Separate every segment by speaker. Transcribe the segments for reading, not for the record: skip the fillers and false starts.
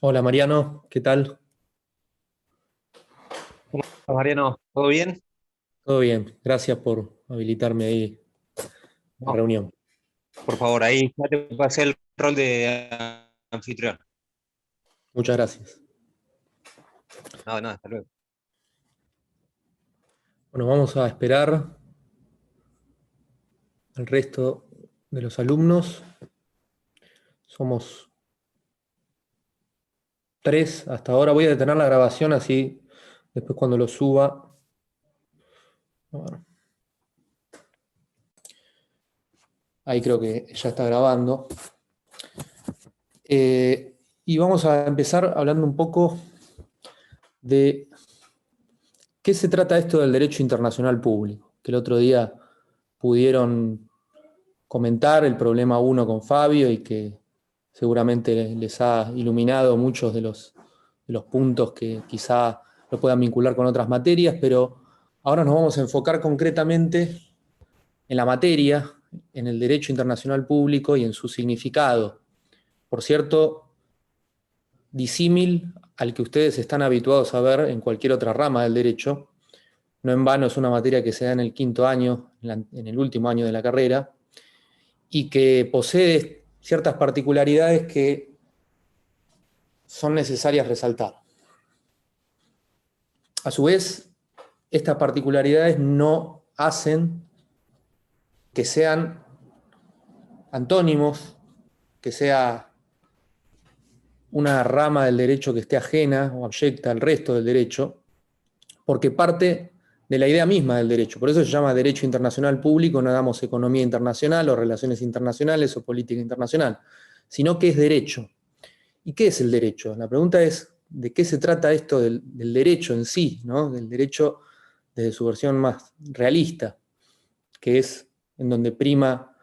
Speaker 1: Hola Mariano, ¿qué tal?
Speaker 2: ¿Cómo estás, Mariano? ¿Todo bien?
Speaker 1: Todo bien, gracias por habilitarme ahí la
Speaker 2: No,
Speaker 1: reunión.
Speaker 2: por favor, ahí ya te pasé el rol de anfitrión.
Speaker 1: Muchas gracias.
Speaker 2: No, no, hasta luego.
Speaker 1: Bueno, vamos a esperar al resto de los alumnos. Somos tres hasta ahora. Voy a detener la grabación así después cuando lo suba. Bueno, ahí creo que ya está grabando. Y vamos a empezar hablando un poco de qué se trata esto del derecho internacional público, que el otro día pudieron comentar el problema uno con Fabio y que seguramente les ha iluminado muchos de los puntos que quizá lo puedan vincular con otras materias, pero ahora nos vamos a enfocar concretamente en la materia, en el derecho internacional público y en su significado. Por cierto, disímil al que ustedes están habituados a ver en cualquier otra rama del derecho. No en vano es una materia que se da en el quinto año, en el último año de la carrera, y que posee ciertas particularidades que son necesarias resaltar. A su vez, estas particularidades no hacen que sean antónimos, que sea una rama del derecho que esté ajena o abyecta al resto del derecho, porque parte de la idea misma del derecho. Por eso se llama derecho internacional público, no damos economía internacional o relaciones internacionales o política internacional, sino que es derecho. ¿Y qué es el derecho? La pregunta es, ¿de qué se trata esto del derecho en sí, ¿no? Del derecho desde su versión más realista, que es en donde prima,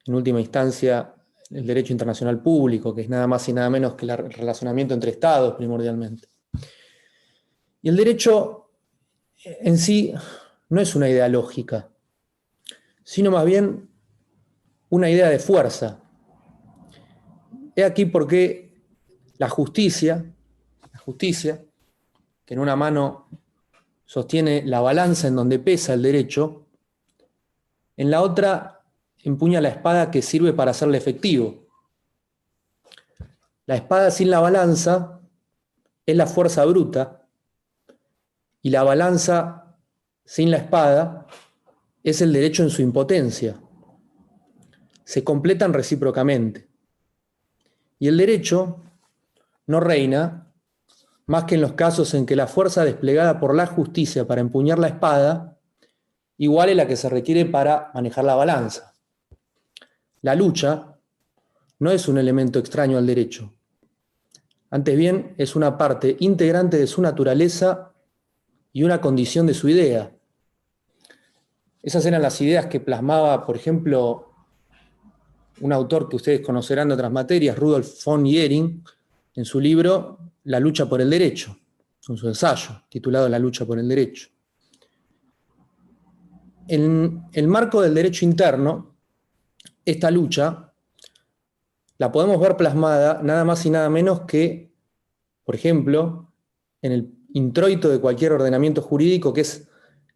Speaker 1: en última instancia, el derecho internacional público, que es nada más y nada menos que el relacionamiento entre estados primordialmente. Y el derecho en sí no es una idea lógica, sino más bien una idea de fuerza. He aquí por qué la justicia, que en una mano sostiene la balanza en donde pesa el derecho, en la otra empuña la espada que sirve para hacerle efectivo. La espada sin la balanza es la fuerza bruta y la balanza sin la espada es el derecho en su impotencia. Se completan recíprocamente. Y el derecho no reina más que en los casos en que la fuerza desplegada por la justicia para empuñar la espada iguale la que se requiere para manejar la balanza. La lucha no es un elemento extraño al derecho. Antes bien, es una parte integrante de su naturaleza y una condición de su idea. Esas eran las ideas que plasmaba, por ejemplo, un autor que ustedes conocerán de otras materias, Rudolf von Jhering, en su libro La lucha por el derecho, en su ensayo titulado La lucha por el derecho. En el marco del derecho interno, esta lucha la podemos ver plasmada nada más y nada menos que, por ejemplo, en el introito de cualquier ordenamiento jurídico, que es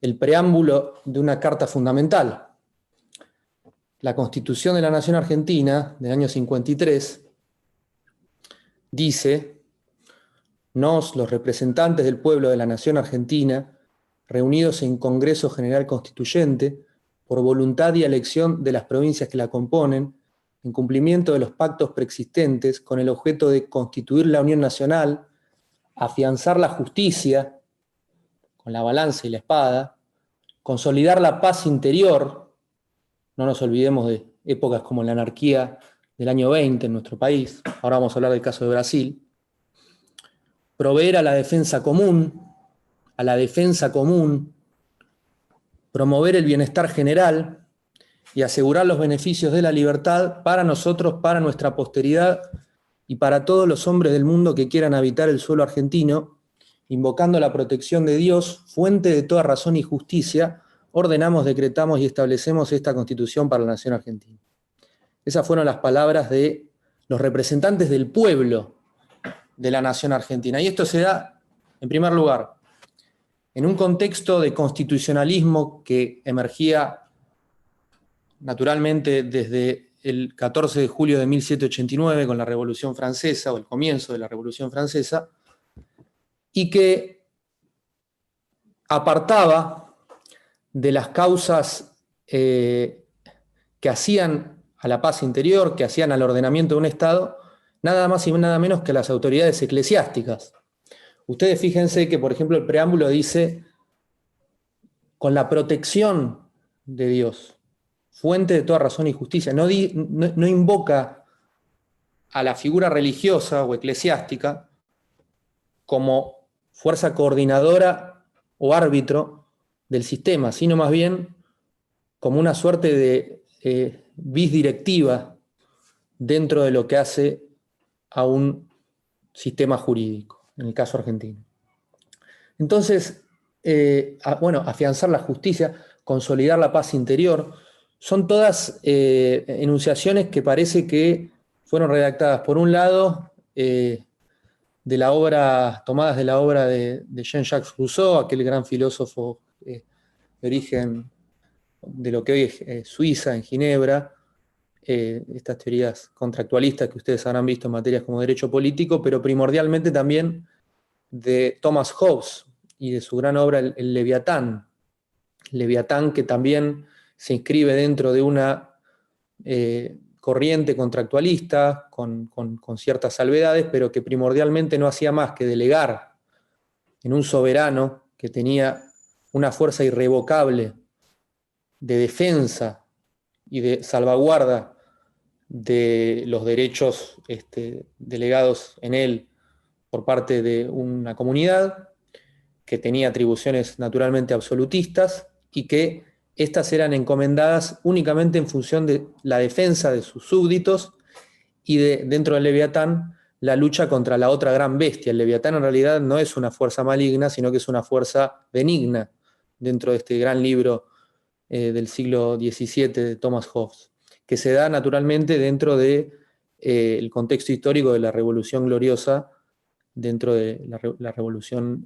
Speaker 1: el preámbulo de una carta fundamental. La Constitución de la Nación Argentina del año 53 dice: nos, los representantes del pueblo de la Nación Argentina, reunidos en Congreso General Constituyente, por voluntad y elección de las provincias que la componen, en cumplimiento de los pactos preexistentes, con el objeto de constituir la Unión Nacional, afianzar la justicia, con la balanza y la espada, consolidar la paz interior, no nos olvidemos de épocas como la anarquía del año 20 en nuestro país, ahora vamos a hablar del caso de Brasil, proveer a la defensa común, promover el bienestar general y asegurar los beneficios de la libertad para nosotros, para nuestra posteridad y para todos los hombres del mundo que quieran habitar el suelo argentino, invocando la protección de Dios, fuente de toda razón y justicia, ordenamos, decretamos y establecemos esta Constitución para la Nación Argentina. Esas fueron las palabras de los representantes del pueblo de la nación argentina. Y esto se da, en primer lugar, en un contexto de constitucionalismo que emergía naturalmente desde el 14 de julio de 1789 con la Revolución Francesa, o el comienzo de la Revolución Francesa, y que apartaba de las causas que hacían a la paz interior, que hacían al ordenamiento de un Estado, nada más y nada menos que las autoridades eclesiásticas. Ustedes fíjense que, por ejemplo, el preámbulo dice, con la protección de Dios, fuente de toda razón y justicia. No invoca a la figura religiosa o eclesiástica como fuerza coordinadora o árbitro del sistema, sino más bien como una suerte de vis directiva dentro de lo que hace a un sistema jurídico, en el caso argentino. Entonces, afianzar la justicia, consolidar la paz interior, son todas enunciaciones que parece que fueron redactadas, por un lado, tomadas de la obra de Jean-Jacques Rousseau, aquel gran filósofo de origen de lo que hoy es Suiza, en Ginebra, estas teorías contractualistas que ustedes habrán visto en materias como derecho político, pero primordialmente también de Thomas Hobbes y de su gran obra El Leviatán. Leviatán, que también se inscribe dentro de una corriente contractualista con ciertas salvedades, pero que primordialmente no hacía más que delegar en un soberano que tenía una fuerza irrevocable de defensa y de salvaguarda de los derechos delegados en él por parte de una comunidad, que tenía atribuciones naturalmente absolutistas y que estas eran encomendadas únicamente en función de la defensa de sus súbditos y dentro del Leviatán, la lucha contra la otra gran bestia. El Leviatán en realidad no es una fuerza maligna, sino que es una fuerza benigna dentro de este gran libro del siglo XVII de Thomas Hobbes, que se da naturalmente dentro del contexto histórico de la Revolución Gloriosa, dentro de la Revolución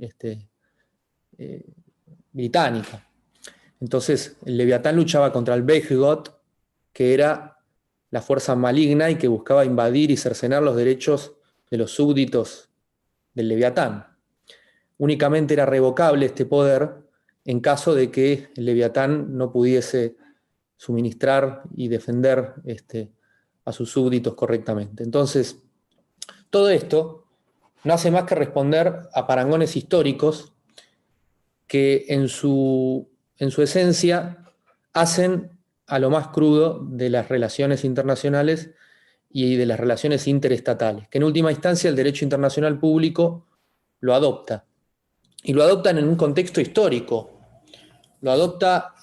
Speaker 1: británica. Entonces, el Leviatán luchaba contra el Behemoth, que era la fuerza maligna y que buscaba invadir y cercenar los derechos de los súbditos del Leviatán. Únicamente era revocable este poder en caso de que el Leviatán no pudiese suministrar y defender a sus súbditos correctamente. Entonces, todo esto no hace más que responder a parangones históricos que en su esencia hacen a lo más crudo de las relaciones internacionales y de las relaciones interestatales, que en última instancia el derecho internacional público lo adopta. Y lo adoptan en un contexto histórico, lo adopta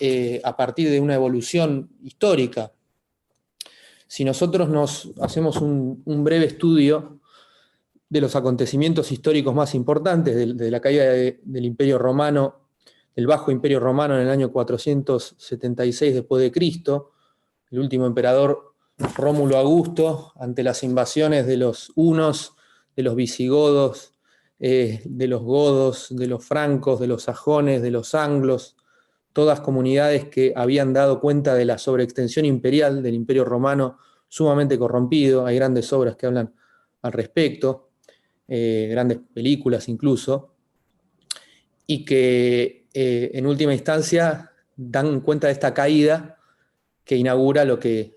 Speaker 1: a partir de una evolución histórica. Si nosotros nos hacemos un breve estudio de los acontecimientos históricos más importantes de la caída del Imperio Romano, del Bajo Imperio Romano en el año 476 después de Cristo, el último emperador Rómulo Augusto, ante las invasiones de los hunos, de los visigodos, de los godos, de los francos, de los sajones, de los anglos, todas comunidades que habían dado cuenta de la sobreextensión imperial del Imperio Romano, sumamente corrompido. Hay grandes obras que hablan al respecto, grandes películas incluso, y que en última instancia dan cuenta de esta caída que inaugura lo que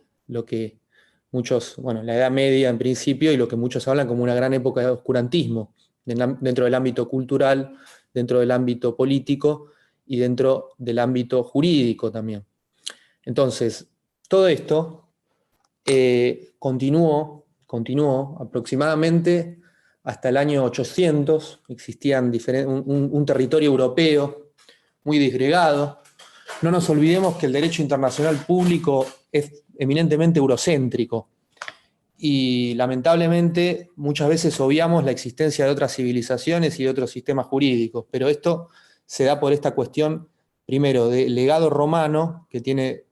Speaker 1: muchos, la Edad Media en principio, y lo que muchos hablan como una gran época de oscurantismo, dentro del ámbito cultural, dentro del ámbito político y dentro del ámbito jurídico también. Entonces, todo esto continuó aproximadamente hasta el año 800, existía un territorio europeo muy disgregado. No nos olvidemos que el derecho internacional público es eminentemente eurocéntrico y lamentablemente muchas veces obviamos la existencia de otras civilizaciones y de otros sistemas jurídicos, pero esto se da por esta cuestión, primero, del legado romano que tiene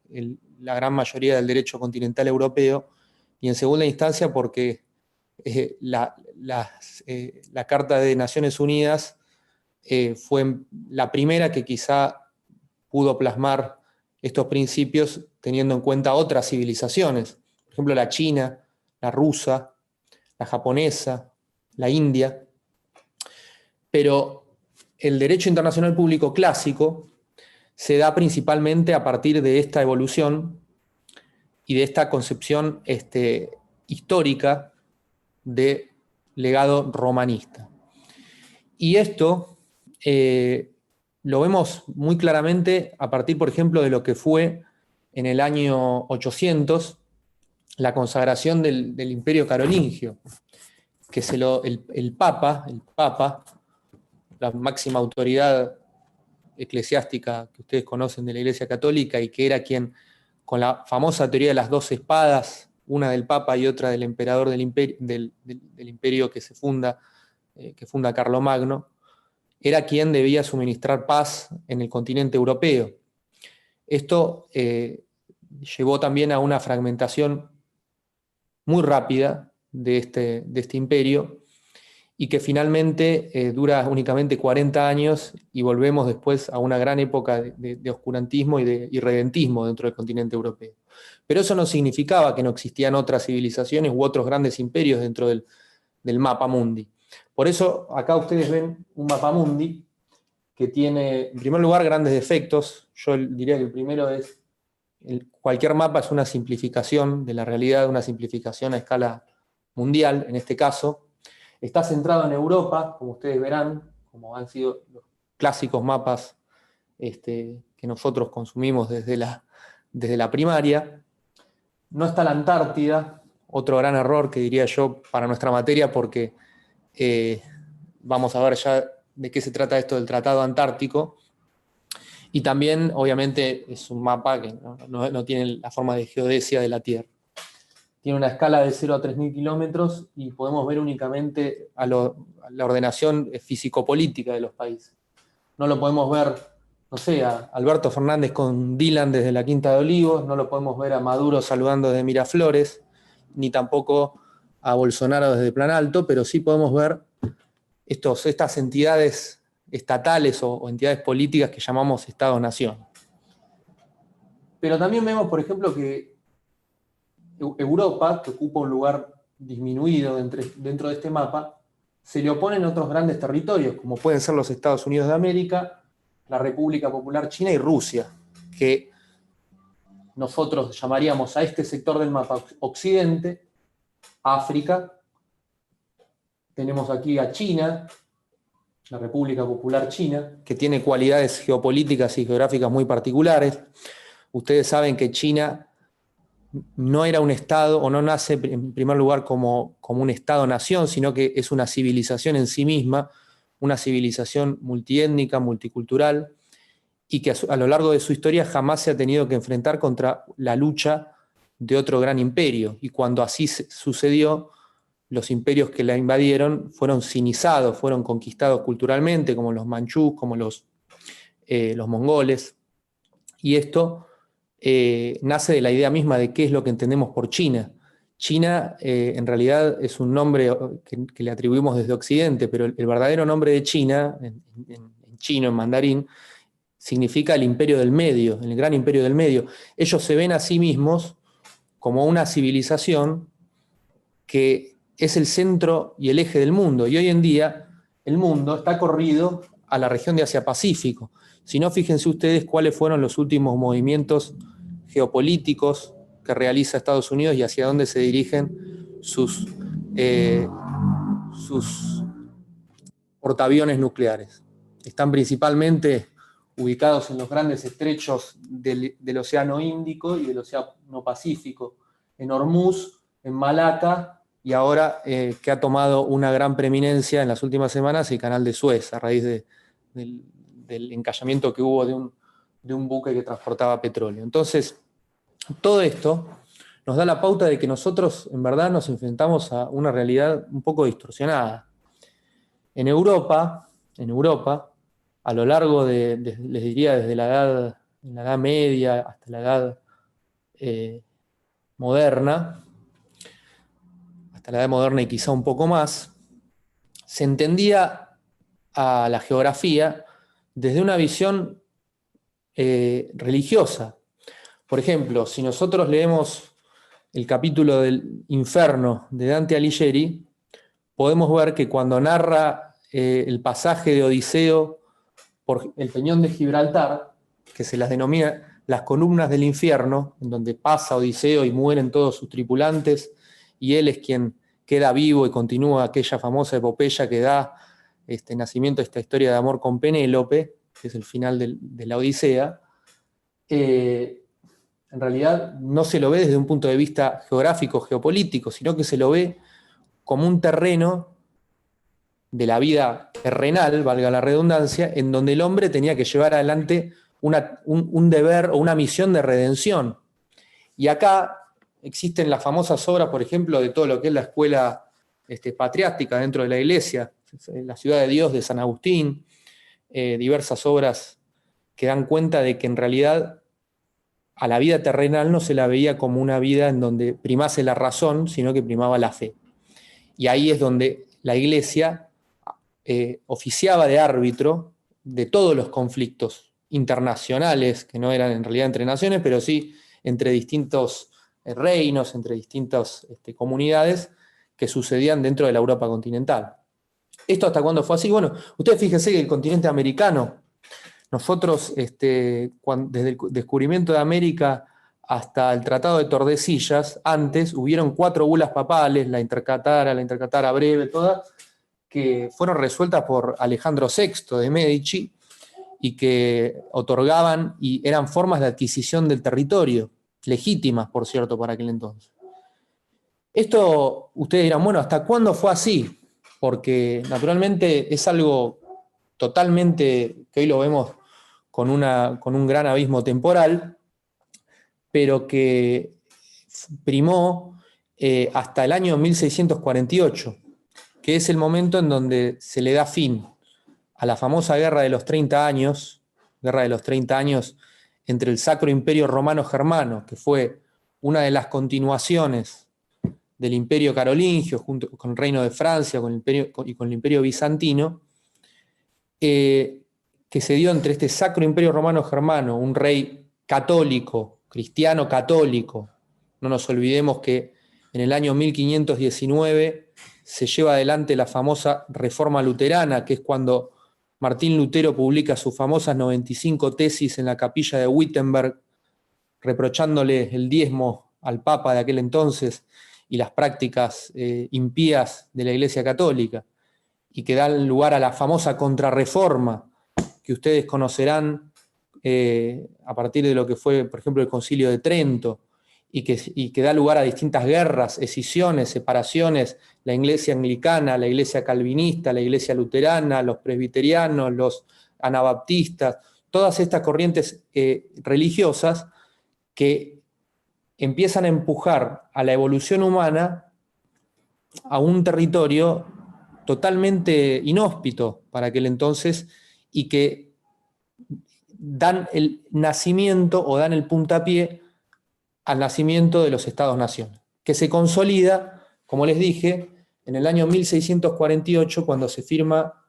Speaker 1: la gran mayoría del derecho continental europeo, y en segunda instancia porque la la Carta de Naciones Unidas fue la primera que quizá pudo plasmar estos principios teniendo en cuenta otras civilizaciones, por ejemplo la china, la rusa, la japonesa, la india. Pero el derecho internacional público clásico se da principalmente a partir de esta evolución y de esta concepción histórica de legado romanista. Y esto lo vemos muy claramente a partir, por ejemplo, de lo que fue en el año 800 la consagración del Imperio Carolingio, que el Papa, la máxima autoridad eclesiástica que ustedes conocen de la Iglesia Católica y que era quien, con la famosa teoría de las dos espadas, una del Papa y otra del emperador del imperio que funda Carlomagno, era quien debía suministrar paz en el continente europeo. Esto llevó también a una fragmentación muy rápida de este imperio y que finalmente dura únicamente 40 años y volvemos después a una gran época de oscurantismo y redentismo dentro del continente europeo. Pero eso no significaba que no existían otras civilizaciones u otros grandes imperios dentro del mapa mundi. Por eso acá ustedes ven un mapa mundi que tiene, en primer lugar, grandes defectos. Yo diría que el primero es, cualquier mapa es una simplificación de la realidad, una simplificación a escala mundial, en este caso. Está centrado en Europa, como ustedes verán, como han sido los clásicos mapas que nosotros consumimos desde la primaria. No está la Antártida, otro gran error que diría yo para nuestra materia, porque vamos a ver ya de qué se trata esto del Tratado Antártico. Y también, obviamente, es un mapa que no tiene la forma de geodesia de la Tierra. Tiene una escala de 0 a 3.000 kilómetros y podemos ver únicamente a la ordenación físico-política de los países. No lo podemos ver, no sé, a Alberto Fernández con Dylan desde la Quinta de Olivos, no lo podemos ver a Maduro saludando desde Miraflores, ni tampoco a Bolsonaro desde Plan Alto, pero sí podemos ver estas entidades estatales o entidades políticas que llamamos Estado-Nación. Pero también vemos, por ejemplo, que Europa, que ocupa un lugar disminuido dentro de este mapa, se le oponen otros grandes territorios, como pueden ser los Estados Unidos de América, la República Popular China y Rusia, que nosotros llamaríamos a este sector del mapa Occidente, África. Tenemos aquí a China, la República Popular China, que tiene cualidades geopolíticas y geográficas muy particulares. Ustedes saben que China no era un Estado, o no nace en primer lugar como un Estado-nación, sino que es una civilización en sí misma, una civilización multiétnica, multicultural, y que a lo largo de su historia jamás se ha tenido que enfrentar contra la lucha de otro gran imperio. Y cuando así sucedió, los imperios que la invadieron fueron sinizados, fueron conquistados culturalmente, como los manchús, como los mongoles. Y esto nace de la idea misma de qué es lo que entendemos por China. China en realidad es un nombre que le atribuimos desde Occidente, pero el verdadero nombre de China, en chino, en mandarín, significa el imperio del medio, el gran imperio del medio. Ellos se ven a sí mismos como una civilización que es el centro y el eje del mundo, y hoy en día el mundo está corrido a la región de Asia-Pacífico. Si no, fíjense ustedes cuáles fueron los últimos movimientos geopolíticos que realiza Estados Unidos y hacia dónde se dirigen sus portaaviones nucleares. Están principalmente ubicados en los grandes estrechos del Océano Índico y del Océano Pacífico, en Hormuz, en Malaca, y ahora que ha tomado una gran preeminencia en las últimas semanas el Canal de Suez, a raíz del encallamiento que hubo de un buque que transportaba petróleo. Entonces, todo esto nos da la pauta de que nosotros en verdad nos enfrentamos a una realidad un poco distorsionada. En Europa, a lo largo les diría desde la Edad Media hasta la Edad moderna, y quizá un poco más, se entendía a la geografía desde una visión religiosa. Por ejemplo, si nosotros leemos el capítulo del Inferno de Dante Alighieri, podemos ver que cuando narra el pasaje de Odiseo por el Peñón de Gibraltar, que se las denomina las columnas del infierno, en donde pasa Odiseo y mueren todos sus tripulantes, y él es quien queda vivo y continúa aquella famosa epopeya que da nacimiento a esta historia de amor con Penélope, que es el final de la Odisea. En realidad no se lo ve desde un punto de vista geográfico, geopolítico, sino que se lo ve como un terreno de la vida terrenal, valga la redundancia, en donde el hombre tenía que llevar adelante un deber o una misión de redención. Y acá existen las famosas obras, por ejemplo, de todo lo que es la escuela patriástica dentro de la iglesia, la Ciudad de Dios de San Agustín, diversas obras que dan cuenta de que en realidad a la vida terrenal no se la veía como una vida en donde primase la razón, sino que primaba la fe. Y ahí es donde la iglesia oficiaba de árbitro de todos los conflictos internacionales, que no eran en realidad entre naciones, pero sí entre distintos reinos, entre distintas comunidades que sucedían dentro de la Europa continental. ¿Esto hasta cuándo fue así? Bueno, ustedes fíjense que el continente americano, nosotros desde el descubrimiento de América hasta el Tratado de Tordesillas, antes hubieron 4 bulas papales, la intercatara breve, todas, que fueron resueltas por Alejandro VI de Medici y que otorgaban y eran formas de adquisición del territorio, legítimas, por cierto, para aquel entonces. Esto, ustedes dirán, bueno, ¿hasta cuándo fue así? Porque naturalmente es algo totalmente, que hoy lo vemos con un gran abismo temporal, pero que primó hasta el año 1648, que es el momento en donde se le da fin a la famosa Guerra de los 30 años, entre el Sacro Imperio Romano Germano, que fue una de las continuaciones del Imperio Carolingio, junto con el Reino de Francia y con el Imperio Bizantino, que se dio entre este Sacro Imperio Romano Germano, un rey católico, cristiano católico. No nos olvidemos que en el año 1519 se lleva adelante la famosa Reforma Luterana, que es cuando Martín Lutero publica sus famosas 95 tesis en la capilla de Wittenberg, reprochándole el diezmo al Papa de aquel entonces y las prácticas impías de la Iglesia Católica, y que dan lugar a la famosa Contrarreforma, que ustedes conocerán a partir de lo que fue, por ejemplo, el Concilio de Trento, y que da lugar a distintas guerras, escisiones, separaciones, la Iglesia anglicana, la Iglesia calvinista, la Iglesia luterana, los presbiterianos, los anabaptistas, todas estas corrientes religiosas que empiezan a empujar a la evolución humana a un territorio totalmente inhóspito para aquel entonces, y que dan el nacimiento o dan el puntapié al nacimiento de los Estados-nación, que se consolida, como les dije, en el año 1648, cuando se firma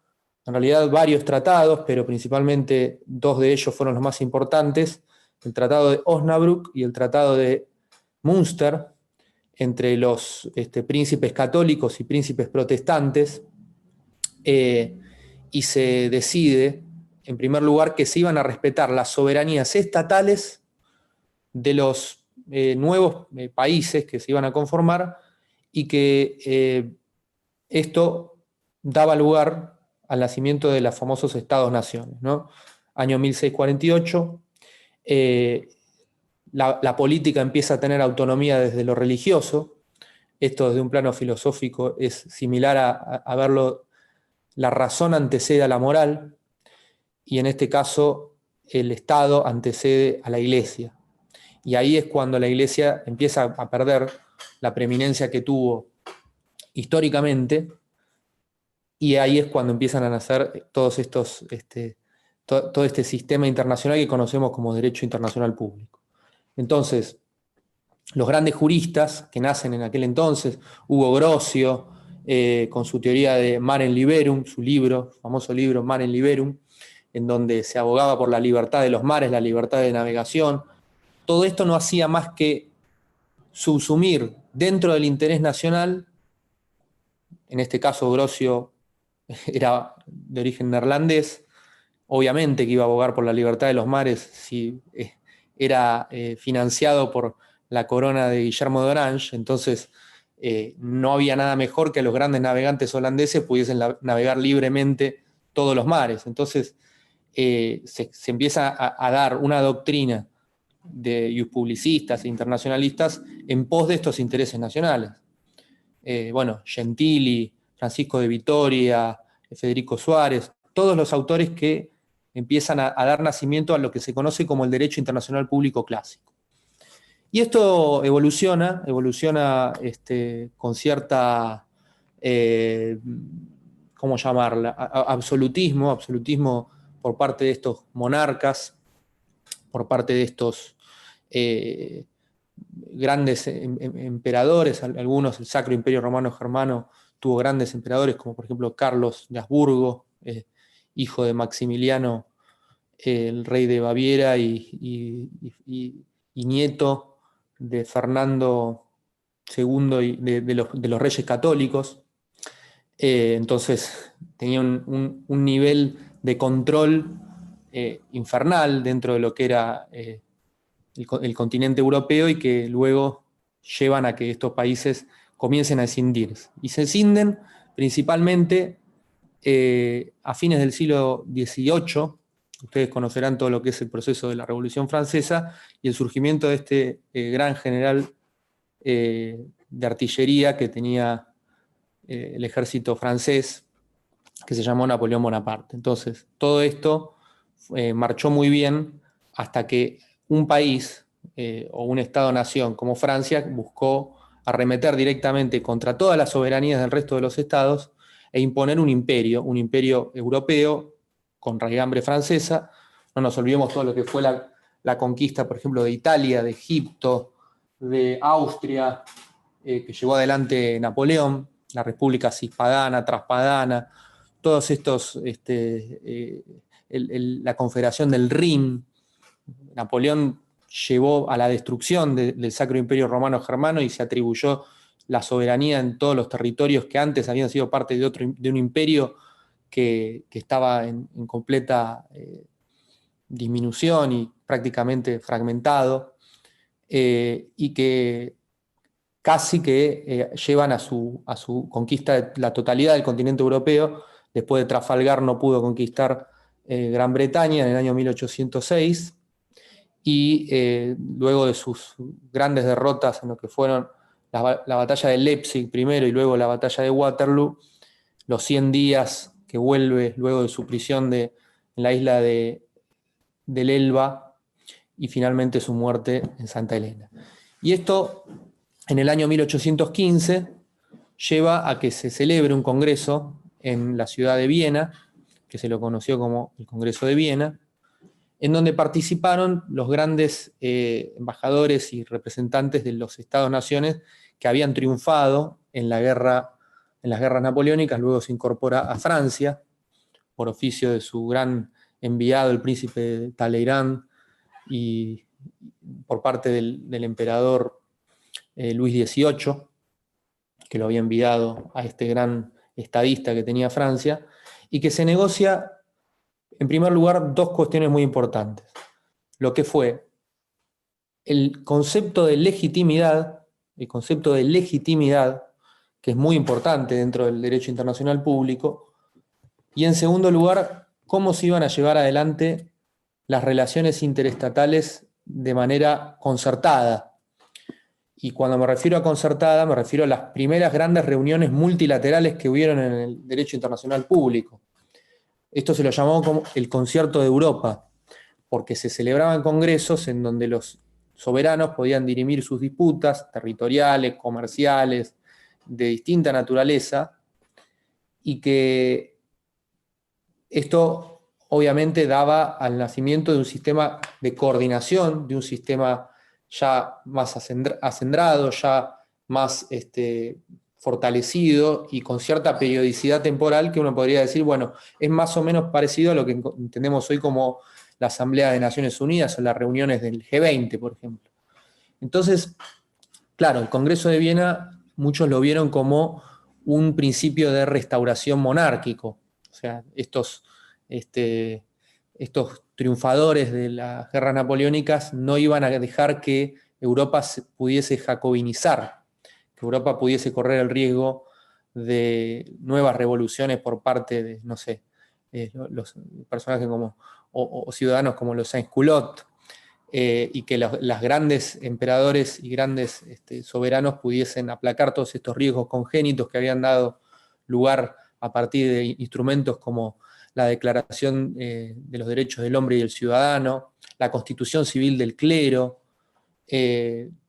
Speaker 1: en realidad varios tratados, pero principalmente 2 de ellos fueron los más importantes, el Tratado de Osnabrück y el Tratado de Münster, entre los príncipes católicos y príncipes protestantes, y se decide, en primer lugar, que se iban a respetar las soberanías estatales de los nuevos países que se iban a conformar, y que esto daba lugar al nacimiento de los famosos Estados-naciones, ¿no? Año 1648, la política empieza a tener autonomía desde lo religioso. Esto desde un plano filosófico es similar a verlo, la razón antecede a la moral, y en este caso el Estado antecede a la Iglesia. Y ahí es cuando la Iglesia empieza a perder la preeminencia que tuvo históricamente, y ahí es cuando empiezan a nacer todos estos, todo este sistema internacional que conocemos como derecho internacional público. Entonces, los grandes juristas que nacen en aquel entonces, Hugo Grocio, con su teoría de Mare Liberum, su libro, famoso libro Mare Liberum, en donde se abogaba por la libertad de los mares, la libertad de navegación. Todo esto no hacía más que subsumir dentro del interés nacional, en este caso Grocio era de origen neerlandés, obviamente que iba a abogar por la libertad de los mares si era financiado por la corona de Guillermo de Orange, entonces no había nada mejor que los grandes navegantes holandeses pudiesen navegar libremente todos los mares. Entonces se empieza a dar una doctrina de publicistas e internacionalistas en pos de estos intereses nacionales. Bueno, Gentili, Francisco de Vitoria, Federico Suárez, todos los autores que empiezan a dar nacimiento a lo que se conoce como el derecho internacional público clásico. Y esto evoluciona con cierta, ¿cómo llamarla? Absolutismo por parte de estos monarcas, por parte de estos grandes emperadores, algunos, el Sacro Imperio Romano Germano tuvo grandes emperadores, como por ejemplo Carlos de Habsburgo, hijo de Maximiliano, el rey de Baviera, y nieto de Fernando II de los Reyes Católicos. Entonces tenía un nivel de control infernal dentro de lo que era el continente europeo, y que luego llevan a que estos países comiencen a escindirse. Y se escinden principalmente a fines del siglo XVIII. Ustedes conocerán todo lo que es el proceso de la Revolución Francesa y el surgimiento de este gran general de artillería que tenía el ejército francés, que se llamó Napoleón Bonaparte. Entonces, todo esto marchó muy bien hasta que un país o un Estado-nación como Francia buscó arremeter directamente contra todas las soberanías del resto de los estados e imponer un imperio europeo con raigambre francesa. No nos olvidemos todo lo que fue la conquista, por ejemplo, de Italia, de Egipto, de Austria, que llevó adelante Napoleón, la República Cispadana, Traspadana, todos estos, la Confederación del Rin. Napoleón llevó a la destrucción del Sacro Imperio Romano Germano y se atribuyó la soberanía en todos los territorios que antes habían sido parte de un imperio que estaba en completa disminución y prácticamente fragmentado, y que casi que llevan a su conquista de la totalidad del continente europeo. Después de Trafalgar no pudo conquistar Gran Bretaña en el año 1806, y luego de sus grandes derrotas en lo que fueron la batalla de Leipzig primero y luego la batalla de Waterloo, los 100 días que vuelve luego de su prisión en la isla del Elba, y finalmente su muerte en Santa Elena. Y esto, en el año 1815, lleva a que se celebre un congreso en la ciudad de Viena, que se lo conoció como el Congreso de Viena, en donde participaron los grandes embajadores y representantes de los Estados-naciones que habían triunfado en las guerras napoleónicas. Luego se incorpora a Francia, por oficio de su gran enviado, el príncipe Talleyrand, y por parte del emperador Luis XVIII, que lo había enviado a este gran estadista que tenía Francia, y que se negocia, en primer lugar, dos cuestiones muy importantes. Lo que fue el concepto de legitimidad, que es muy importante dentro del derecho internacional público, y en segundo lugar, cómo se iban a llevar adelante las relaciones interestatales de manera concertada. Y cuando me refiero a concertada, me refiero a las primeras grandes reuniones multilaterales que hubieron en el derecho internacional público. Esto se lo llamó como el Concierto de Europa, porque se celebraban congresos en donde los soberanos podían dirimir sus disputas territoriales, comerciales, de distinta naturaleza, y que esto obviamente daba al nacimiento de un sistema de coordinación, de un sistema ya más acendrado, ya más fortalecido y con cierta periodicidad temporal que uno podría decir, bueno, es más o menos parecido a lo que entendemos hoy como la Asamblea de Naciones Unidas o las reuniones del G20, por ejemplo. Entonces, claro, el Congreso de Viena muchos lo vieron como un principio de restauración monárquico. O sea, estos triunfadores de las guerras napoleónicas no iban a dejar que Europa se pudiese jacobinizar, que Europa pudiese correr el riesgo de nuevas revoluciones por parte de, no sé, los personajes como, o ciudadanos como los Saint-Culot, y que las grandes emperadores y grandes soberanos pudiesen aplacar todos estos riesgos congénitos que habían dado lugar a partir de instrumentos como la Declaración de los Derechos del Hombre y del Ciudadano, la Constitución Civil del Clero,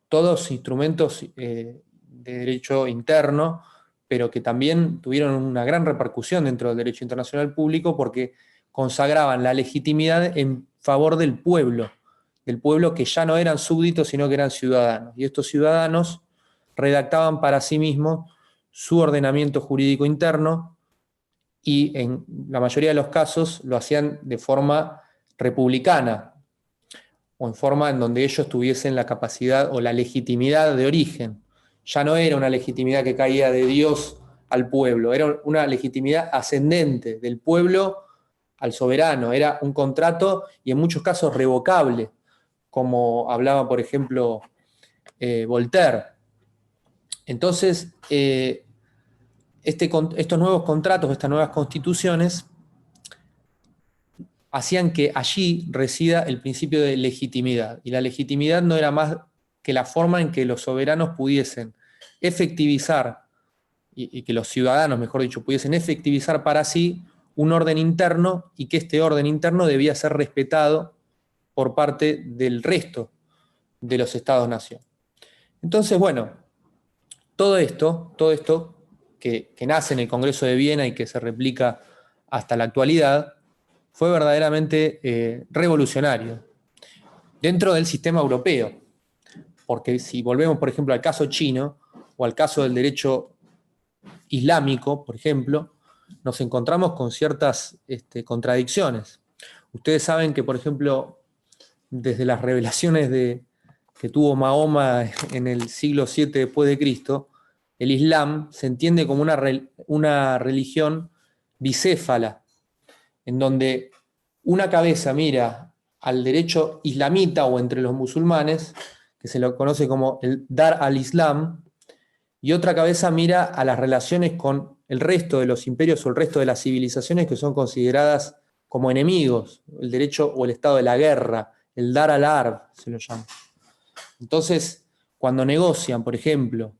Speaker 1: todos instrumentos de derecho interno, pero que también tuvieron una gran repercusión dentro del derecho internacional público porque consagraban la legitimidad en favor del pueblo que ya no eran súbditos, sino que eran ciudadanos. Y estos ciudadanos redactaban para sí mismos su ordenamiento jurídico interno y en la mayoría de los casos lo hacían de forma republicana o en forma en donde ellos tuviesen la capacidad o la legitimidad de origen. Ya no era una legitimidad que caía de Dios al pueblo, era una legitimidad ascendente del pueblo al soberano, era un contrato y en muchos casos revocable, como hablaba, por ejemplo, Voltaire. Entonces, estos nuevos contratos, estas nuevas constituciones, hacían que allí resida el principio de legitimidad. Y la legitimidad no era más que la forma en que los soberanos pudiesen efectivizar, y que los ciudadanos, mejor dicho, pudiesen efectivizar para sí un orden interno y que este orden interno debía ser respetado por parte del resto de los Estados-nación. Entonces, bueno, todo esto que nace en el Congreso de Viena y que se replica hasta la actualidad, fue verdaderamente revolucionario dentro del sistema europeo. Porque si volvemos, por ejemplo, al caso chino o al caso del derecho islámico, por ejemplo, nos encontramos con ciertas contradicciones. Ustedes saben que, por ejemplo, desde las revelaciones que tuvo Mahoma en el siglo VII después de Cristo, el Islam se entiende como una religión bicéfala, en donde una cabeza mira al derecho islamita o entre los musulmanes, que se lo conoce como el Dar al-Islam, y otra cabeza mira a las relaciones con el resto de los imperios o el resto de las civilizaciones que son consideradas como enemigos, el derecho o el estado de la guerra, el Dar al-Harb se lo llama. Entonces, cuando negocian, por ejemplo,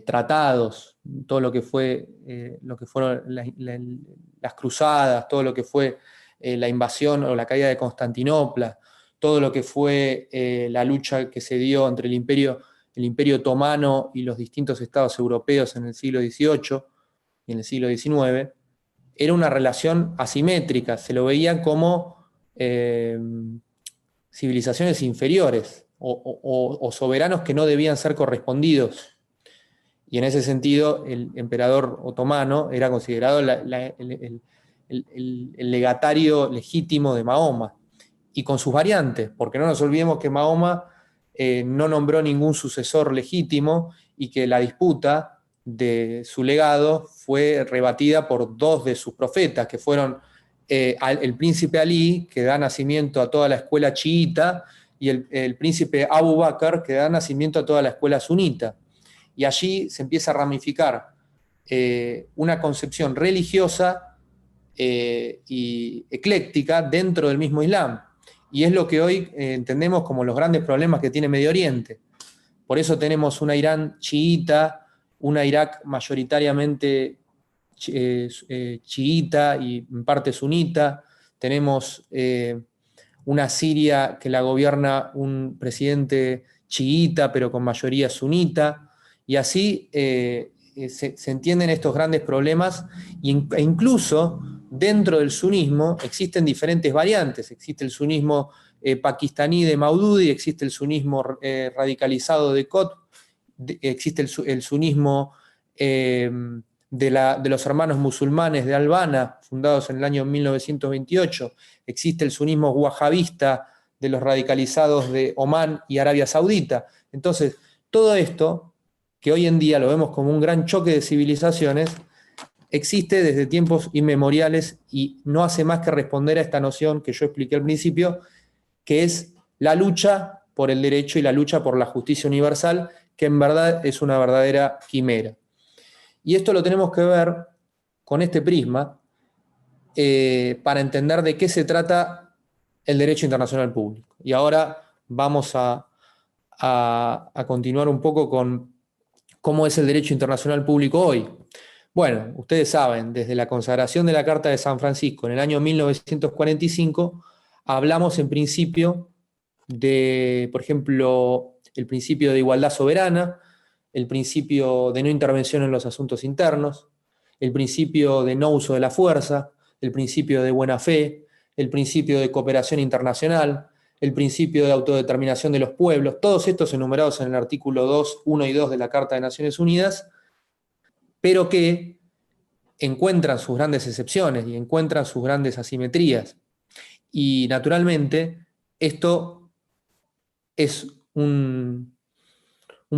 Speaker 1: tratados, todo lo que fueron las cruzadas, todo lo que fue la invasión o la caída de Constantinopla, todo lo que fue la lucha que se dio entre el Imperio Otomano y los distintos estados europeos en el siglo XVIII y en el siglo XIX, era una relación asimétrica, se lo veían como civilizaciones inferiores o soberanos que no debían ser correspondidos. Y en ese sentido, el emperador otomano era considerado el legatario legítimo de Mahoma, y con sus variantes, porque no nos olvidemos que Mahoma no nombró ningún sucesor legítimo y que la disputa de su legado fue rebatida por dos de sus profetas, que fueron el príncipe Alí, que da nacimiento a toda la escuela chiita, y el príncipe Abu Bakr, que da nacimiento a toda la escuela sunita. Y allí se empieza a ramificar una concepción religiosa y ecléctica dentro del mismo Islam. Y es lo que hoy entendemos como los grandes problemas que tiene Medio Oriente. Por eso tenemos una Irán chiita, una Irak mayoritariamente chiita y en parte sunita. Tenemos una Siria que la gobierna un presidente chiita, pero con mayoría sunita. Y así se entienden estos grandes problemas e incluso dentro del sunismo existen diferentes variantes. Existe el sunismo pakistaní de Maududi, existe el sunismo radicalizado de Qutb, existe el sunismo de los hermanos musulmanes de Albana, fundados en el año 1928, existe el sunismo wahabista de los radicalizados de Omán y Arabia Saudita. Entonces, todo esto, que hoy en día lo vemos como un gran choque de civilizaciones, existe desde tiempos inmemoriales y no hace más que responder a esta noción que yo expliqué al principio, que es la lucha por el derecho y la lucha por la justicia universal, que en verdad es una verdadera quimera. Y esto lo tenemos que ver con este prisma para entender de qué se trata el derecho internacional público. Y ahora vamos a continuar un poco con cómo es el derecho internacional público hoy. Bueno, ustedes saben, desde la consagración de la Carta de San Francisco en el año 1945, hablamos en principio de, por ejemplo, el principio de igualdad soberana, el principio de no intervención en los asuntos internos, el principio de no uso de la fuerza, el principio de buena fe, el principio de cooperación internacional, el principio de autodeterminación de los pueblos, todos estos enumerados en el artículo 2, 1 y 2 de la Carta de Naciones Unidas, pero que encuentran sus grandes excepciones y encuentran sus grandes asimetrías. Y naturalmente, esto es un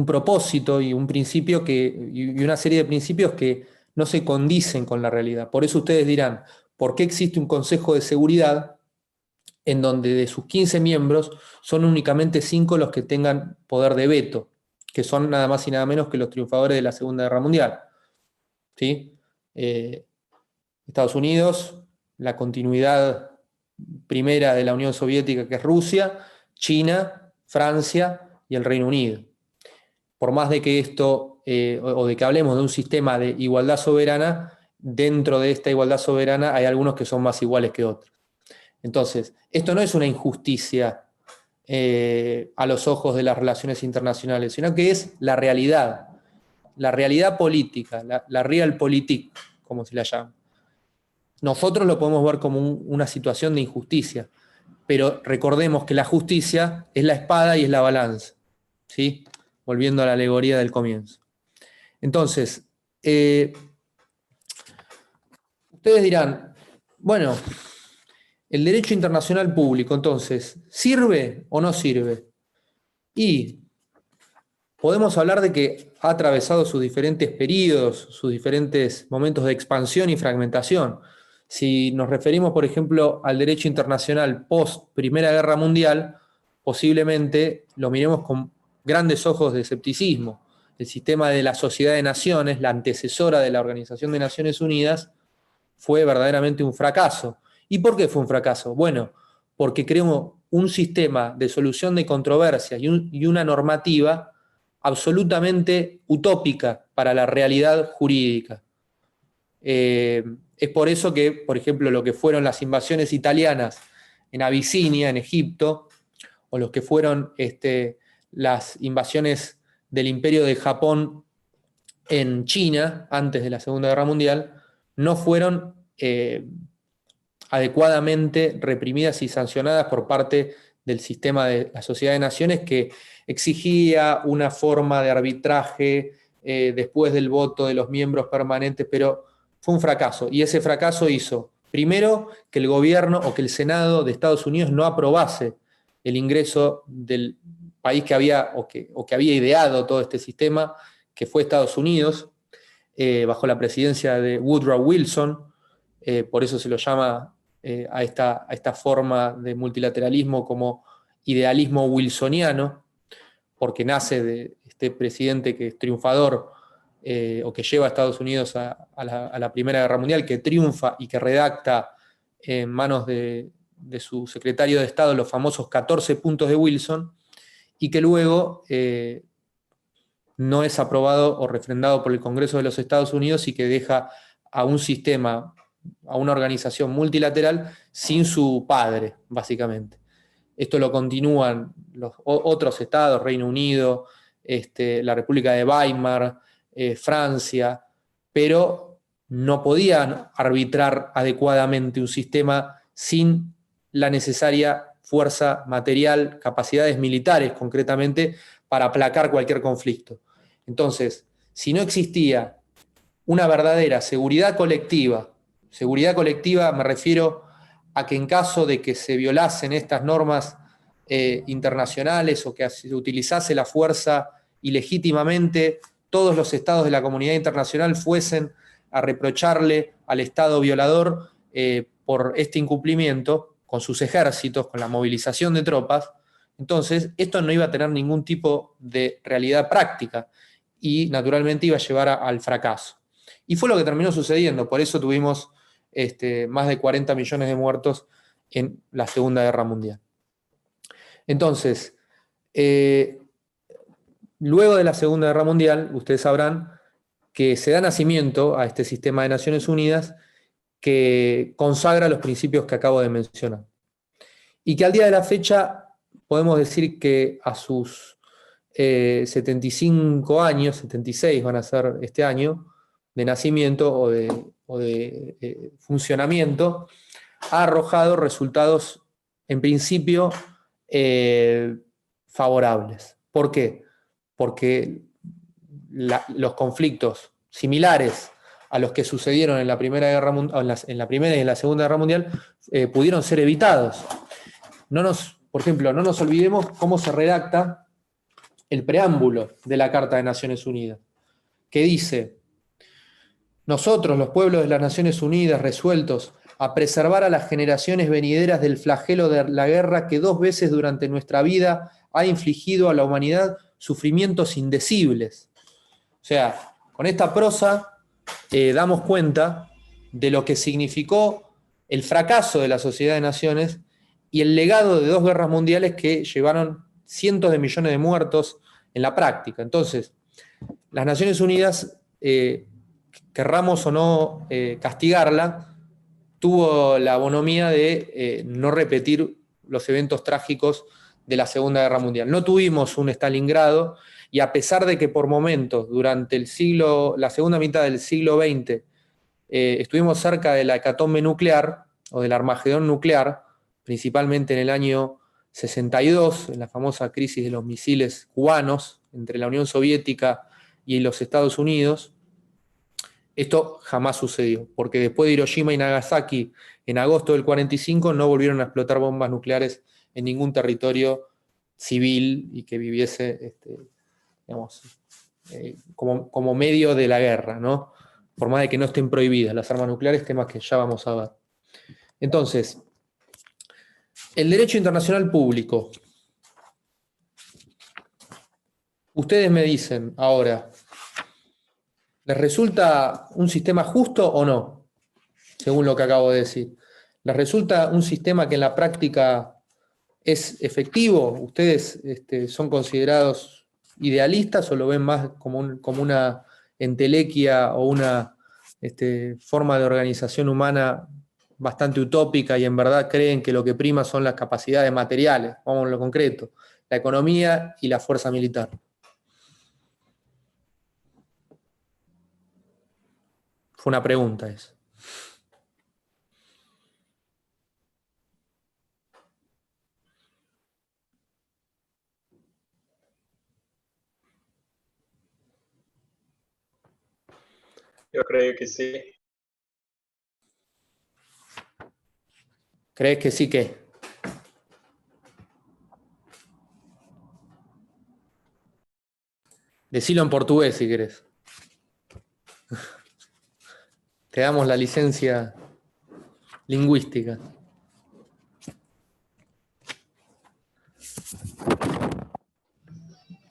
Speaker 1: propósito y un principio y una serie de principios que no se condicen con la realidad. Por eso ustedes dirán, ¿por qué existe un Consejo de Seguridad en donde de sus 15 miembros son únicamente 5 los que tengan poder de veto, que son nada más y nada menos que los triunfadores de la Segunda Guerra Mundial? ¿Sí? Estados Unidos, la continuidad primera de la Unión Soviética, que es Rusia, China, Francia y el Reino Unido. Por más de que esto, o de que hablemos de un sistema de igualdad soberana, dentro de esta igualdad soberana hay algunos que son más iguales que otros. Entonces, esto no es una injusticia a los ojos de las relaciones internacionales, sino que es la realidad política, la realpolitik, como se la llama. Nosotros lo podemos ver como una situación de injusticia, pero recordemos que la justicia es la espada y es la balanza, ¿sí? Volviendo a la alegoría del comienzo. Entonces, ustedes dirán, bueno, el derecho internacional público, entonces, ¿sirve o no sirve? Y podemos hablar de que ha atravesado sus diferentes periodos, sus diferentes momentos de expansión y fragmentación. Si nos referimos, por ejemplo, al derecho internacional post Primera Guerra Mundial, posiblemente lo miremos con grandes ojos de escepticismo. El sistema de la Sociedad de Naciones, la antecesora de la Organización de Naciones Unidas, fue verdaderamente un fracaso. ¿Y por qué fue un fracaso? Bueno, porque creó un sistema de solución de controversias y una normativa absolutamente utópica para la realidad jurídica. Es por eso que, por ejemplo, lo que fueron las invasiones italianas en Abisinia, en Egipto, o los que fueron las invasiones del Imperio de Japón en China, antes de la Segunda Guerra Mundial, no fueron adecuadamente reprimidas y sancionadas por parte del sistema de la Sociedad de Naciones, que exigía una forma de arbitraje después del voto de los miembros permanentes, pero fue un fracaso. Y ese fracaso hizo, primero, que el gobierno o que el Senado de Estados Unidos no aprobase el ingreso del país que había o que había ideado todo este sistema, que fue Estados Unidos, bajo la presidencia de Woodrow Wilson. Por eso se lo llama a esta forma de multilateralismo como idealismo wilsoniano, porque nace de este presidente que es triunfador, o que lleva a Estados Unidos a la Primera Guerra Mundial, que triunfa y que redacta en manos de su secretario de Estado los famosos 14 puntos de Wilson, y que luego no es aprobado o refrendado por el Congreso de los Estados Unidos y que deja a un sistema, a una organización multilateral sin su padre, básicamente. Esto lo continúan los otros estados, Reino Unido, la República de Weimar, Francia, pero no podían arbitrar adecuadamente un sistema sin la necesaria fuerza material, capacidades militares concretamente, para aplacar cualquier conflicto. Entonces, si no existía una verdadera seguridad colectiva. Seguridad colectiva me refiero a que en caso de que se violasen estas normas internacionales o que se utilizase la fuerza ilegítimamente, todos los estados de la comunidad internacional fuesen a reprocharle al Estado violador por este incumplimiento, con sus ejércitos, con la movilización de tropas. Entonces, esto no iba a tener ningún tipo de realidad práctica y naturalmente iba a llevar al fracaso. Y fue lo que terminó sucediendo, por eso tuvimos más de 40 millones de muertos en la Segunda Guerra Mundial. Entonces, luego de la Segunda Guerra Mundial, ustedes sabrán que se da nacimiento a este sistema de Naciones Unidas que consagra los principios que acabo de mencionar. Y que al día de la fecha podemos decir que a sus 75 años, 76 van a ser este año, de nacimiento o de funcionamiento, ha arrojado resultados en principio favorables. ¿Por qué? Porque los conflictos similares a los que sucedieron en la Primera Guerra Mundial, en la Primera y en la Segunda Guerra Mundial, pudieron ser evitados. Por ejemplo, no nos olvidemos cómo se redacta el preámbulo de la Carta de Naciones Unidas, que dice: nosotros, los pueblos de las Naciones Unidas, resueltos a preservar a las generaciones venideras del flagelo de la guerra que 2 veces durante nuestra vida ha infligido a la humanidad sufrimientos indecibles. O sea, con esta prosa damos cuenta de lo que significó el fracaso de la Sociedad de Naciones y el legado de 2 guerras mundiales que llevaron cientos de millones de muertos en la práctica. Entonces, las Naciones Unidas, querramos o no castigarla, tuvo la bonomía de no repetir los eventos trágicos de la Segunda Guerra Mundial. No tuvimos un Stalingrado, y a pesar de que por momentos, durante la segunda mitad del siglo XX, estuvimos cerca de la hecatombe nuclear, o del Armagedón nuclear, principalmente en el año 62, en la famosa crisis de los misiles cubanos entre la Unión Soviética y los Estados Unidos, esto jamás sucedió, porque después de Hiroshima y Nagasaki, en agosto del 45, no volvieron a explotar bombas nucleares en ningún territorio civil y que viviese digamos, como medio de la guerra, ¿no? Por más de que no estén prohibidas las armas nucleares, temas que ya vamos a ver. Entonces, el derecho internacional público. Ustedes me dicen ahora, ¿les resulta un sistema justo o no? Según lo que acabo de decir. ¿Les resulta un sistema que en la práctica es efectivo? ¿Ustedes son considerados idealistas o lo ven más como una entelequia o una forma de organización humana bastante utópica y en verdad creen que lo que prima son las capacidades materiales? Vamos a lo concreto, la economía y la fuerza militar. Fue una pregunta eso.
Speaker 3: Yo creo que sí.
Speaker 1: ¿Crees que sí que? Decilo en portugués si querés. Te damos la licencia lingüística.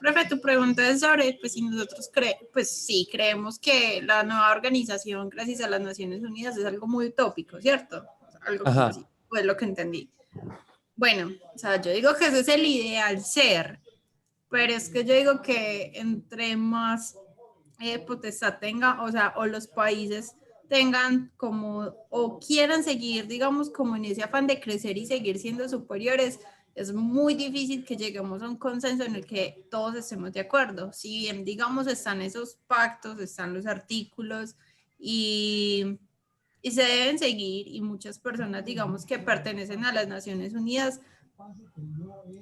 Speaker 4: Profe, tu pregunta es sobre, pues si nosotros pues sí, creemos que la nueva organización, gracias a las Naciones Unidas, es algo muy utópico, ¿cierto? Algo como así, pues lo que entendí. Bueno, o sea, yo digo que ese es el ideal ser, pero es que yo digo que entre más potestad tenga, o sea, o los países tengan como, o quieran seguir, digamos, como en ese afán de crecer y seguir siendo superiores, es muy difícil que lleguemos a un consenso en el que todos estemos de acuerdo. Si bien, digamos, están esos pactos, están los artículos y se deben seguir, y muchas personas, digamos, que pertenecen a las Naciones Unidas,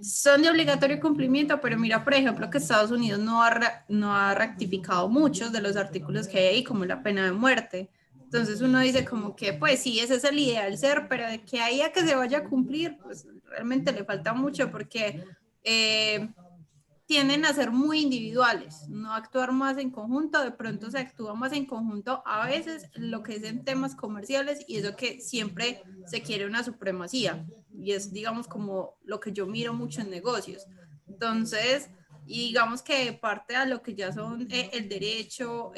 Speaker 4: son de obligatorio cumplimiento, pero mira, por ejemplo, que Estados Unidos no ha rectificado muchos de los artículos que hay ahí, como la pena de muerte. Entonces uno dice como que, pues sí, ese es el ideal ser, pero de que ahí a que se vaya a cumplir, pues realmente le falta mucho porque tienden a ser muy individuales, no actuar más en conjunto, de pronto se actúa más en conjunto a veces lo que es en temas comerciales y eso que siempre se quiere una supremacía y es digamos como lo que yo miro mucho en negocios. Entonces, y digamos que parte a lo que ya son el derecho,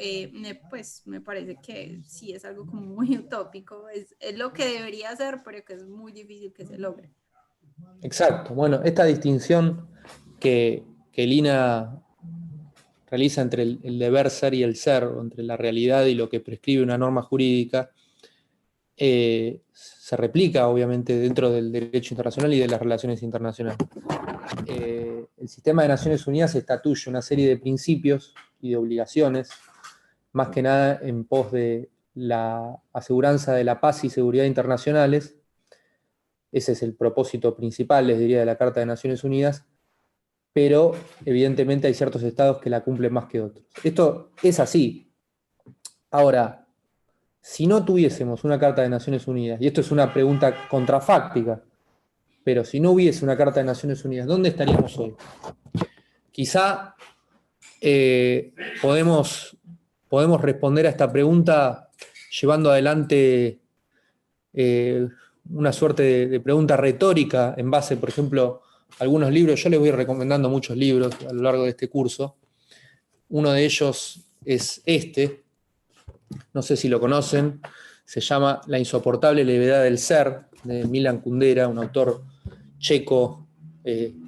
Speaker 4: pues me parece que sí es algo como muy utópico, es lo que debería ser, pero que es muy difícil que se logre.
Speaker 1: Exacto. Bueno, esta distinción que Lina realiza entre el deber ser y el ser, o entre la realidad y lo que prescribe una norma jurídica, se replica obviamente dentro del derecho internacional y de las relaciones internacionales. El sistema de Naciones Unidas estatuye una serie de principios y de obligaciones, más que nada en pos de la aseguranza de la paz y seguridad internacionales. Ese es el propósito principal, les diría, de la Carta de Naciones Unidas, pero evidentemente hay ciertos estados que la cumplen más que otros. Esto es así. Ahora, si no tuviésemos una Carta de Naciones Unidas, y esto es una pregunta contrafáctica, pero si no hubiese una Carta de Naciones Unidas, ¿dónde estaríamos hoy? Quizá podemos responder a esta pregunta llevando adelante una suerte de pregunta retórica en base, por ejemplo, a algunos libros. Yo les voy recomendando muchos libros a lo largo de este curso. Uno de ellos es este, no sé si lo conocen, se llama La insoportable levedad del ser, de Milan Kundera, un autor checo,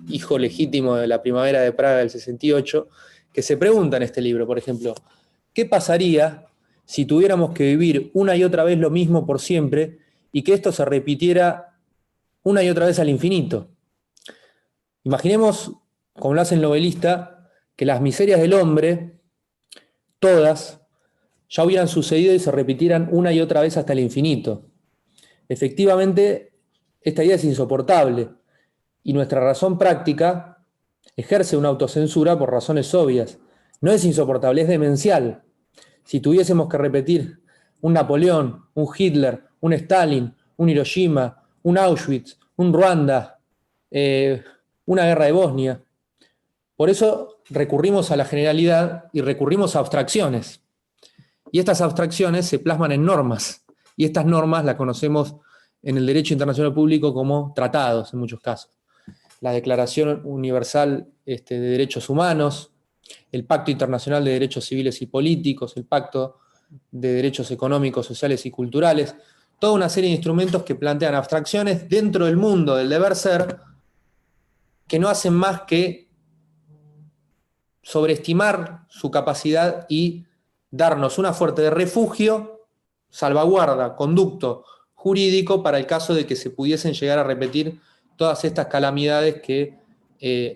Speaker 1: hijo legítimo de la primavera de Praga del 68, que se pregunta en este libro, por ejemplo, ¿qué pasaría si tuviéramos que vivir una y otra vez lo mismo por siempre y que esto se repitiera una y otra vez al infinito? Imaginemos, como lo hace el novelista, que las miserias del hombre, todas, ya hubieran sucedido y se repitieran una y otra vez hasta el infinito. Efectivamente, esta idea es insoportable y nuestra razón práctica ejerce una autocensura por razones obvias. No es insoportable, es demencial. Si tuviésemos que repetir un Napoleón, un Hitler, un Stalin, un Hiroshima, un Auschwitz, un Ruanda, una guerra de Bosnia. Por eso recurrimos a la generalidad y recurrimos a abstracciones. Y estas abstracciones se plasman en normas. Y estas normas las conocemos en el derecho internacional público como tratados, en muchos casos. La Declaración Universal de Derechos Humanos, el Pacto Internacional de Derechos Civiles y Políticos, el Pacto de Derechos Económicos, Sociales y Culturales, toda una serie de instrumentos que plantean abstracciones dentro del mundo del deber ser que no hacen más que sobreestimar su capacidad y darnos una suerte de refugio, salvaguarda, conducto jurídico para el caso de que se pudiesen llegar a repetir todas estas calamidades que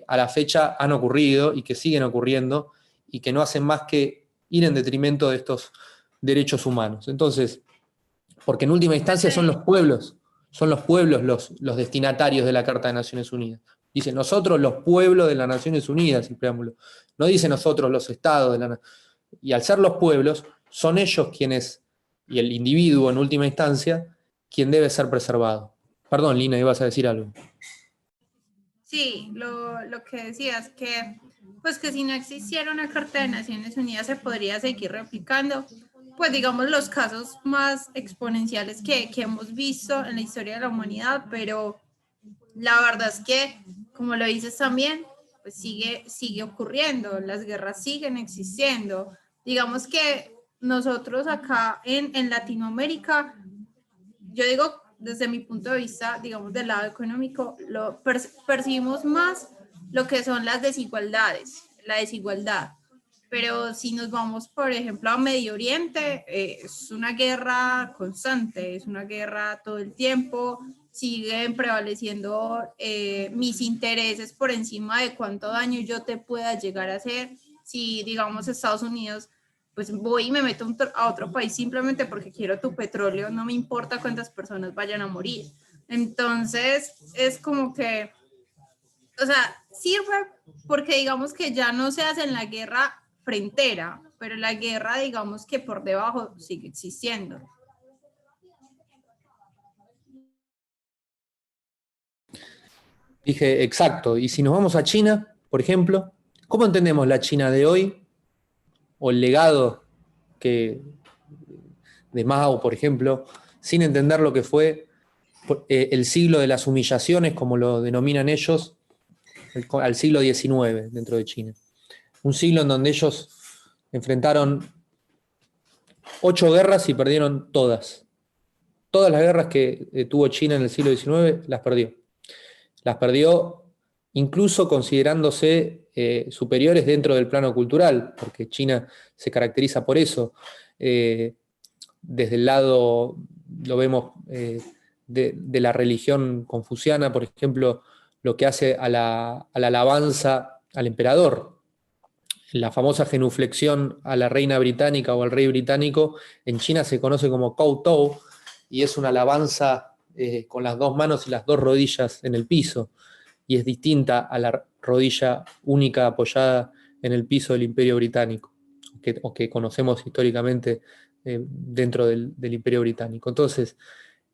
Speaker 1: a la fecha han ocurrido y que siguen ocurriendo y que no hacen más que ir en detrimento de estos derechos humanos. Entonces, porque en última instancia son los pueblos los destinatarios de la Carta de Naciones Unidas. Dice nosotros los pueblos de las Naciones Unidas, el preámbulo. No dice nosotros los estados de la nación. Y al ser los pueblos, son ellos quienes, y el individuo en última instancia, quien debe ser preservado. Perdón, Lina, ibas a decir algo.
Speaker 4: Sí, lo que decías, que pues que si no existiera una Carta de Naciones Unidas se podría seguir replicando, pues digamos los casos más exponenciales que hemos visto en la historia de la humanidad, pero la verdad es que, como lo dices también, pues sigue ocurriendo, las guerras siguen existiendo. Digamos que nosotros acá en Latinoamérica, yo digo desde mi punto de vista, digamos del lado económico, percibimos más lo que son las desigualdades, la desigualdad. Pero si nos vamos, por ejemplo, a Medio Oriente, es una guerra constante, es una guerra todo el tiempo, siguen prevaleciendo mis intereses por encima de cuánto daño yo te pueda llegar a hacer. Si, digamos, Estados Unidos, pues voy y me meto a otro país simplemente porque quiero tu petróleo, no me importa cuántas personas vayan a morir. Entonces, es como que o sea, sirve porque digamos que ya no se hace en la guerra frontera, pero la guerra, digamos que por debajo sigue existiendo.
Speaker 1: Dije, exacto. Y si nos vamos a China, por ejemplo, ¿cómo entendemos la China de hoy? O el legado de Mao, por ejemplo, sin entender lo que fue el siglo de las humillaciones, como lo denominan ellos, al siglo XIX dentro de China. Un siglo en donde ellos enfrentaron 8 guerras y perdieron todas. Todas las guerras que tuvo China en el siglo XIX las perdió. Las perdió incluso considerándose superiores dentro del plano cultural, porque China se caracteriza por eso. Desde el lado, lo vemos, de la religión confuciana, por ejemplo, lo que hace a la alabanza al emperador. La famosa genuflexión a la reina británica o al rey británico, en China se conoce como kowtow, y es una alabanza con las 2 manos y las 2 rodillas en el piso, y es distinta a la rodilla única apoyada en el piso del Imperio Británico, o que conocemos históricamente dentro del Imperio Británico. Entonces,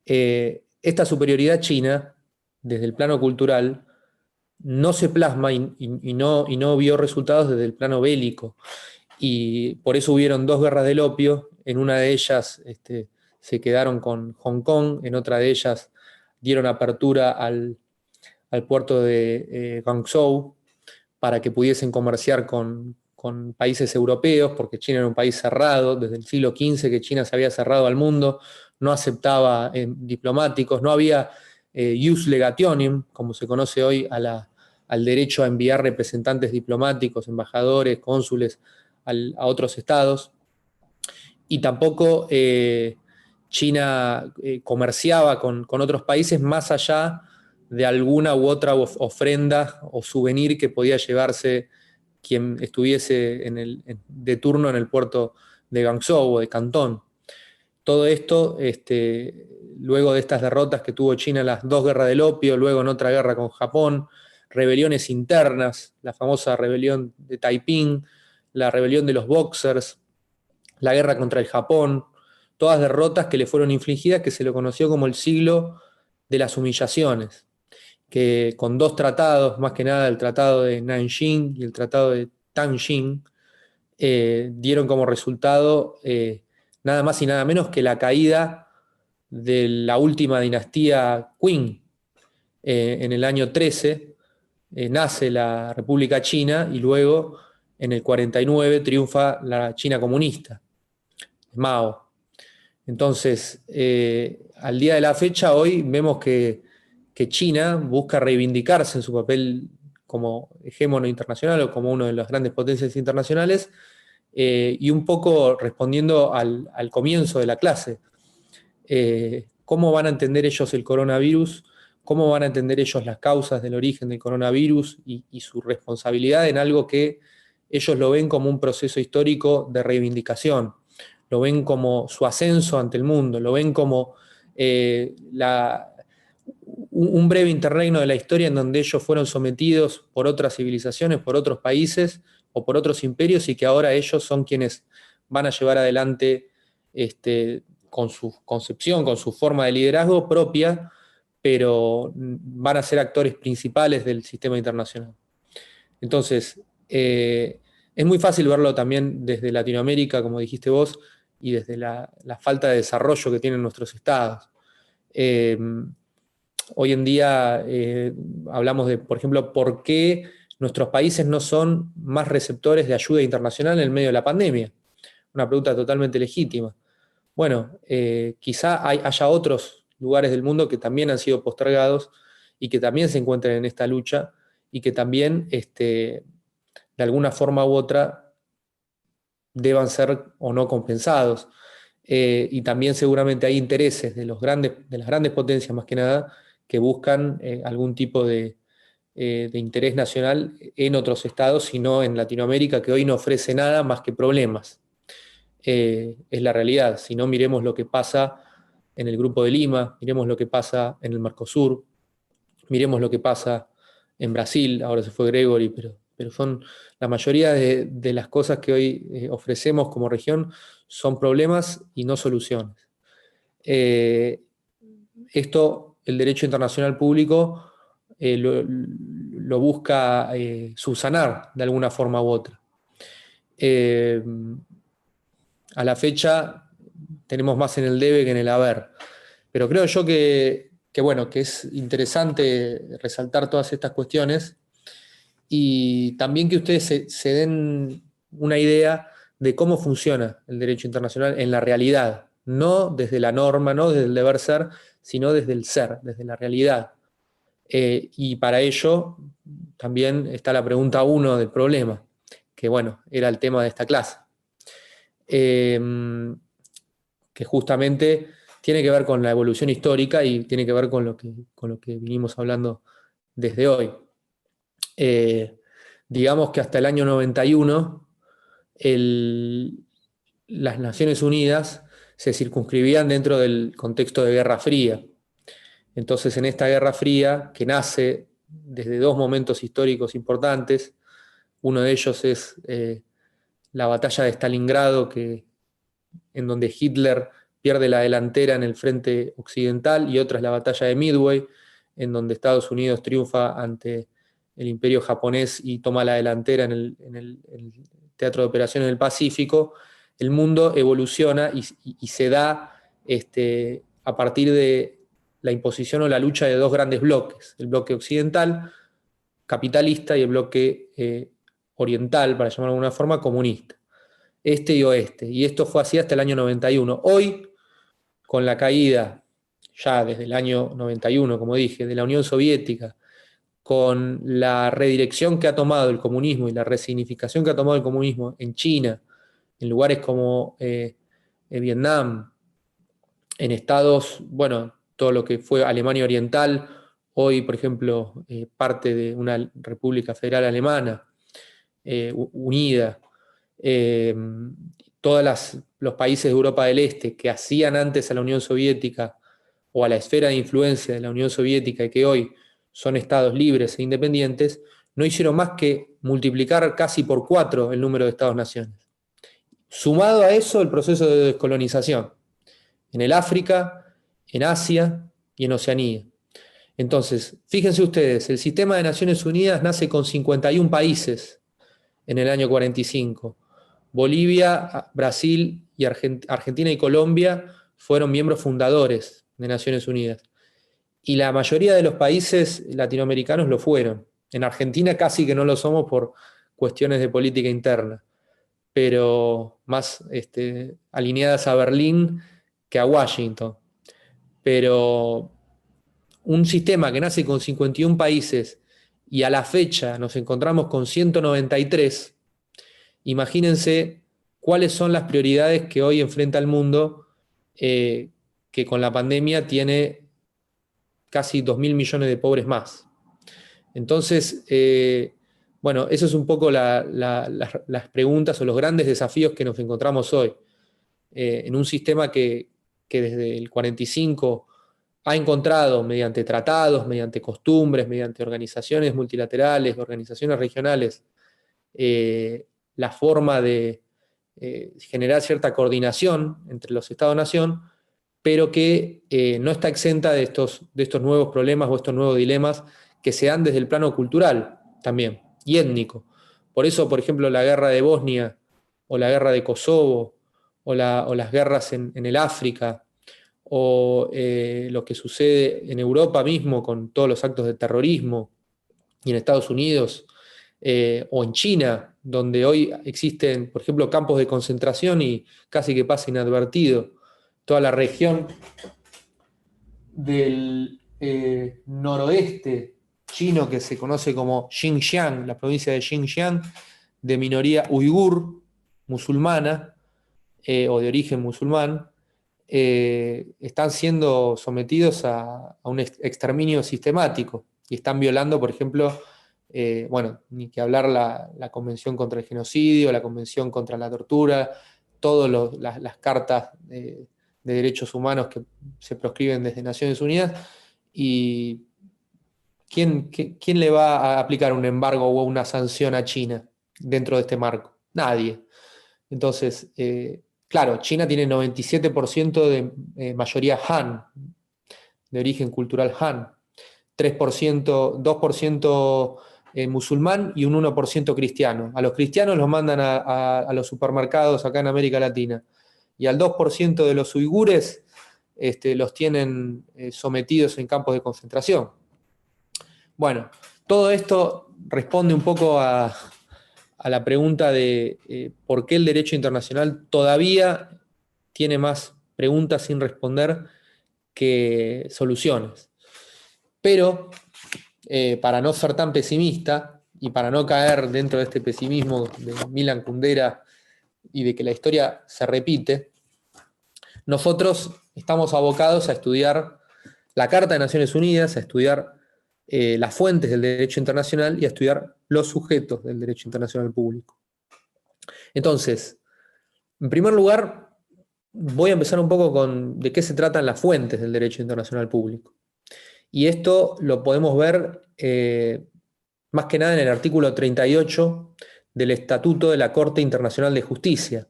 Speaker 1: esta superioridad china, desde el plano cultural, no se plasma y no vio resultados desde el plano bélico. Y por eso hubieron 2 guerras del opio. En una de ellas se quedaron con Hong Kong, en otra de ellas dieron apertura al puerto de Guangzhou para que pudiesen comerciar con países europeos, porque China era un país cerrado, desde el siglo XV que China se había cerrado al mundo, no aceptaba diplomáticos, no había jus legationem, como se conoce hoy al derecho a enviar representantes diplomáticos, embajadores, cónsules a otros estados, y tampoco China comerciaba con otros países más allá de alguna u otra ofrenda o souvenir que podía llevarse quien estuviese de turno en el puerto de Guangzhou o de Cantón. Todo esto, luego de estas derrotas que tuvo China en las 2 guerras del opio, luego en otra guerra con Japón, rebeliones internas, la famosa rebelión de Taiping, la rebelión de los Boxers, la guerra contra el Japón, todas derrotas que le fueron infligidas, que se lo conoció como el siglo de las humillaciones, que con 2 tratados, más que nada el tratado de Nanjing y el tratado de Tanjing, dieron como resultado nada más y nada menos que la caída de la última dinastía Qing. En el año 13 nace la República China y luego en el 49 triunfa la China comunista, Mao. Entonces, al día de la fecha, hoy vemos que China busca reivindicarse en su papel como hegemono internacional o como una de las grandes potencias internacionales, y un poco respondiendo al comienzo de la clase. ¿Cómo van a entender ellos el coronavirus? ¿Cómo van a entender ellos las causas del origen del coronavirus y su responsabilidad en algo que ellos lo ven como un proceso histórico de reivindicación? Lo ven como su ascenso ante el mundo, lo ven como un breve interregno de la historia en donde ellos fueron sometidos por otras civilizaciones, por otros países o por otros imperios, y que ahora ellos son quienes van a llevar adelante con su concepción, con su forma de liderazgo propia, pero van a ser actores principales del sistema internacional. Entonces, es muy fácil verlo también desde Latinoamérica, como dijiste vos, y desde la falta de desarrollo que tienen nuestros estados. Hoy en día hablamos de, por ejemplo, por qué nuestros países no son más receptores de ayuda internacional en el medio de la pandemia. Una pregunta totalmente legítima. Bueno, quizá haya otros lugares del mundo que también han sido postergados y que también se encuentran en esta lucha y que también, de alguna forma u otra, deban ser o no compensados. Y también seguramente hay intereses de las grandes potencias, más que nada, que buscan algún tipo de interés nacional en otros estados y no en Latinoamérica, que hoy no ofrece nada más que problemas. Es la realidad. Si no, miremos lo que pasa en el Grupo de Lima, miremos lo que pasa en el Mercosur, miremos lo que pasa en Brasil, ahora se fue Gregory, pero son la mayoría de las cosas que hoy ofrecemos como región son problemas y no soluciones. Esto, el derecho internacional público lo busca subsanar de alguna forma u otra. A la fecha tenemos más en el debe que en el haber, pero creo yo que es interesante resaltar todas estas cuestiones y también que ustedes se den una idea de cómo funciona el derecho internacional en la realidad, no desde la norma, no desde el deber ser, sino desde el ser, desde la realidad. Y para ello también está la pregunta 1 del problema, que era el tema de esta clase, que justamente tiene que ver con la evolución histórica y tiene que ver con lo que vinimos hablando desde hoy. Digamos que hasta el año 91 las Naciones Unidas se circunscribían dentro del contexto de Guerra Fría. Entonces, en esta Guerra Fría, que nace desde 2 momentos históricos importantes, uno de ellos es la batalla de Stalingrado, en donde Hitler pierde la delantera en el frente occidental, y otra es la batalla de Midway, en donde Estados Unidos triunfa ante el imperio japonés y toma la delantera en el teatro de operaciones del Pacífico. El mundo evoluciona y se da a partir de la imposición o la lucha de 2 grandes bloques, el bloque occidental, capitalista, y el bloque oriental, para llamarlo de alguna forma, comunista, este y oeste. Y esto fue así hasta el año 91. Hoy, con la caída, ya desde el año 91, como dije, de la Unión Soviética, con la redirección que ha tomado el comunismo y la resignificación que ha tomado el comunismo en China, en lugares como Vietnam, en estados, todo lo que fue Alemania Oriental, hoy, por ejemplo, parte de una República Federal Alemana, unida, todos los países de Europa del Este que hacían antes a la Unión Soviética o a la esfera de influencia de la Unión Soviética y que hoy son estados libres e independientes, no hicieron más que multiplicar casi por 4 el número de estados-naciones. Sumado a eso, el proceso de descolonización en el África, en Asia y en Oceanía. Entonces, fíjense ustedes, el sistema de Naciones Unidas nace con 51 países en el año 45. Bolivia, Brasil y Argentina y Colombia fueron miembros fundadores de Naciones Unidas. Y la mayoría de los países latinoamericanos lo fueron. En Argentina casi que no lo somos por cuestiones de política interna, pero más alineadas a Berlín que a Washington. Pero un sistema que nace con 51 países y a la fecha nos encontramos con 193, imagínense cuáles son las prioridades que hoy enfrenta el mundo, que con la pandemia tiene casi 2.000 millones de pobres más. Entonces, eso es un poco las preguntas o los grandes desafíos que nos encontramos hoy, en un sistema que desde el 45 ha encontrado, mediante tratados, mediante costumbres, mediante organizaciones multilaterales, organizaciones regionales, la forma de generar cierta coordinación entre los Estados-nación, pero que no está exenta de estos nuevos problemas o estos nuevos dilemas que se dan desde el plano cultural también, y étnico. Por eso, por ejemplo, la guerra de Bosnia, o la guerra de Kosovo, o las guerras en el África, o lo que sucede en Europa mismo con todos los actos de terrorismo, y en Estados Unidos, o en China, donde hoy existen, por ejemplo, campos de concentración y casi que pasa inadvertido. Toda la región del noroeste chino, que se conoce como Xinjiang, la provincia de Xinjiang, de minoría uigur, musulmana, o de origen musulmán, están siendo sometidos a un exterminio sistemático y están violando, por ejemplo, ni que hablar la Convención contra el Genocidio, la Convención contra la Tortura, todas las cartas de derechos humanos que se proscriben desde Naciones Unidas, y ¿quién le va a aplicar un embargo o una sanción a China dentro de este marco? Nadie. Entonces, claro, China tiene 97% de mayoría Han, de origen cultural Han, 3%, 2% musulmán y un 1% cristiano. A los cristianos los mandan a los supermercados acá en América Latina. Y al 2% de los uigures los tienen sometidos en campos de concentración. Bueno, todo esto responde un poco a la pregunta de por qué el derecho internacional todavía tiene más preguntas sin responder que soluciones. Pero, para no ser tan pesimista y para no caer dentro de este pesimismo de Milan Kundera y de que la historia se repite, nosotros estamos abocados a estudiar la Carta de Naciones Unidas, a estudiar las fuentes del derecho internacional y a estudiar los sujetos del derecho internacional público. Entonces, en primer lugar, voy a empezar un poco con de qué se tratan las fuentes del derecho internacional público. Y esto lo podemos ver más que nada en el artículo 38 del Estatuto de la Corte Internacional de Justicia,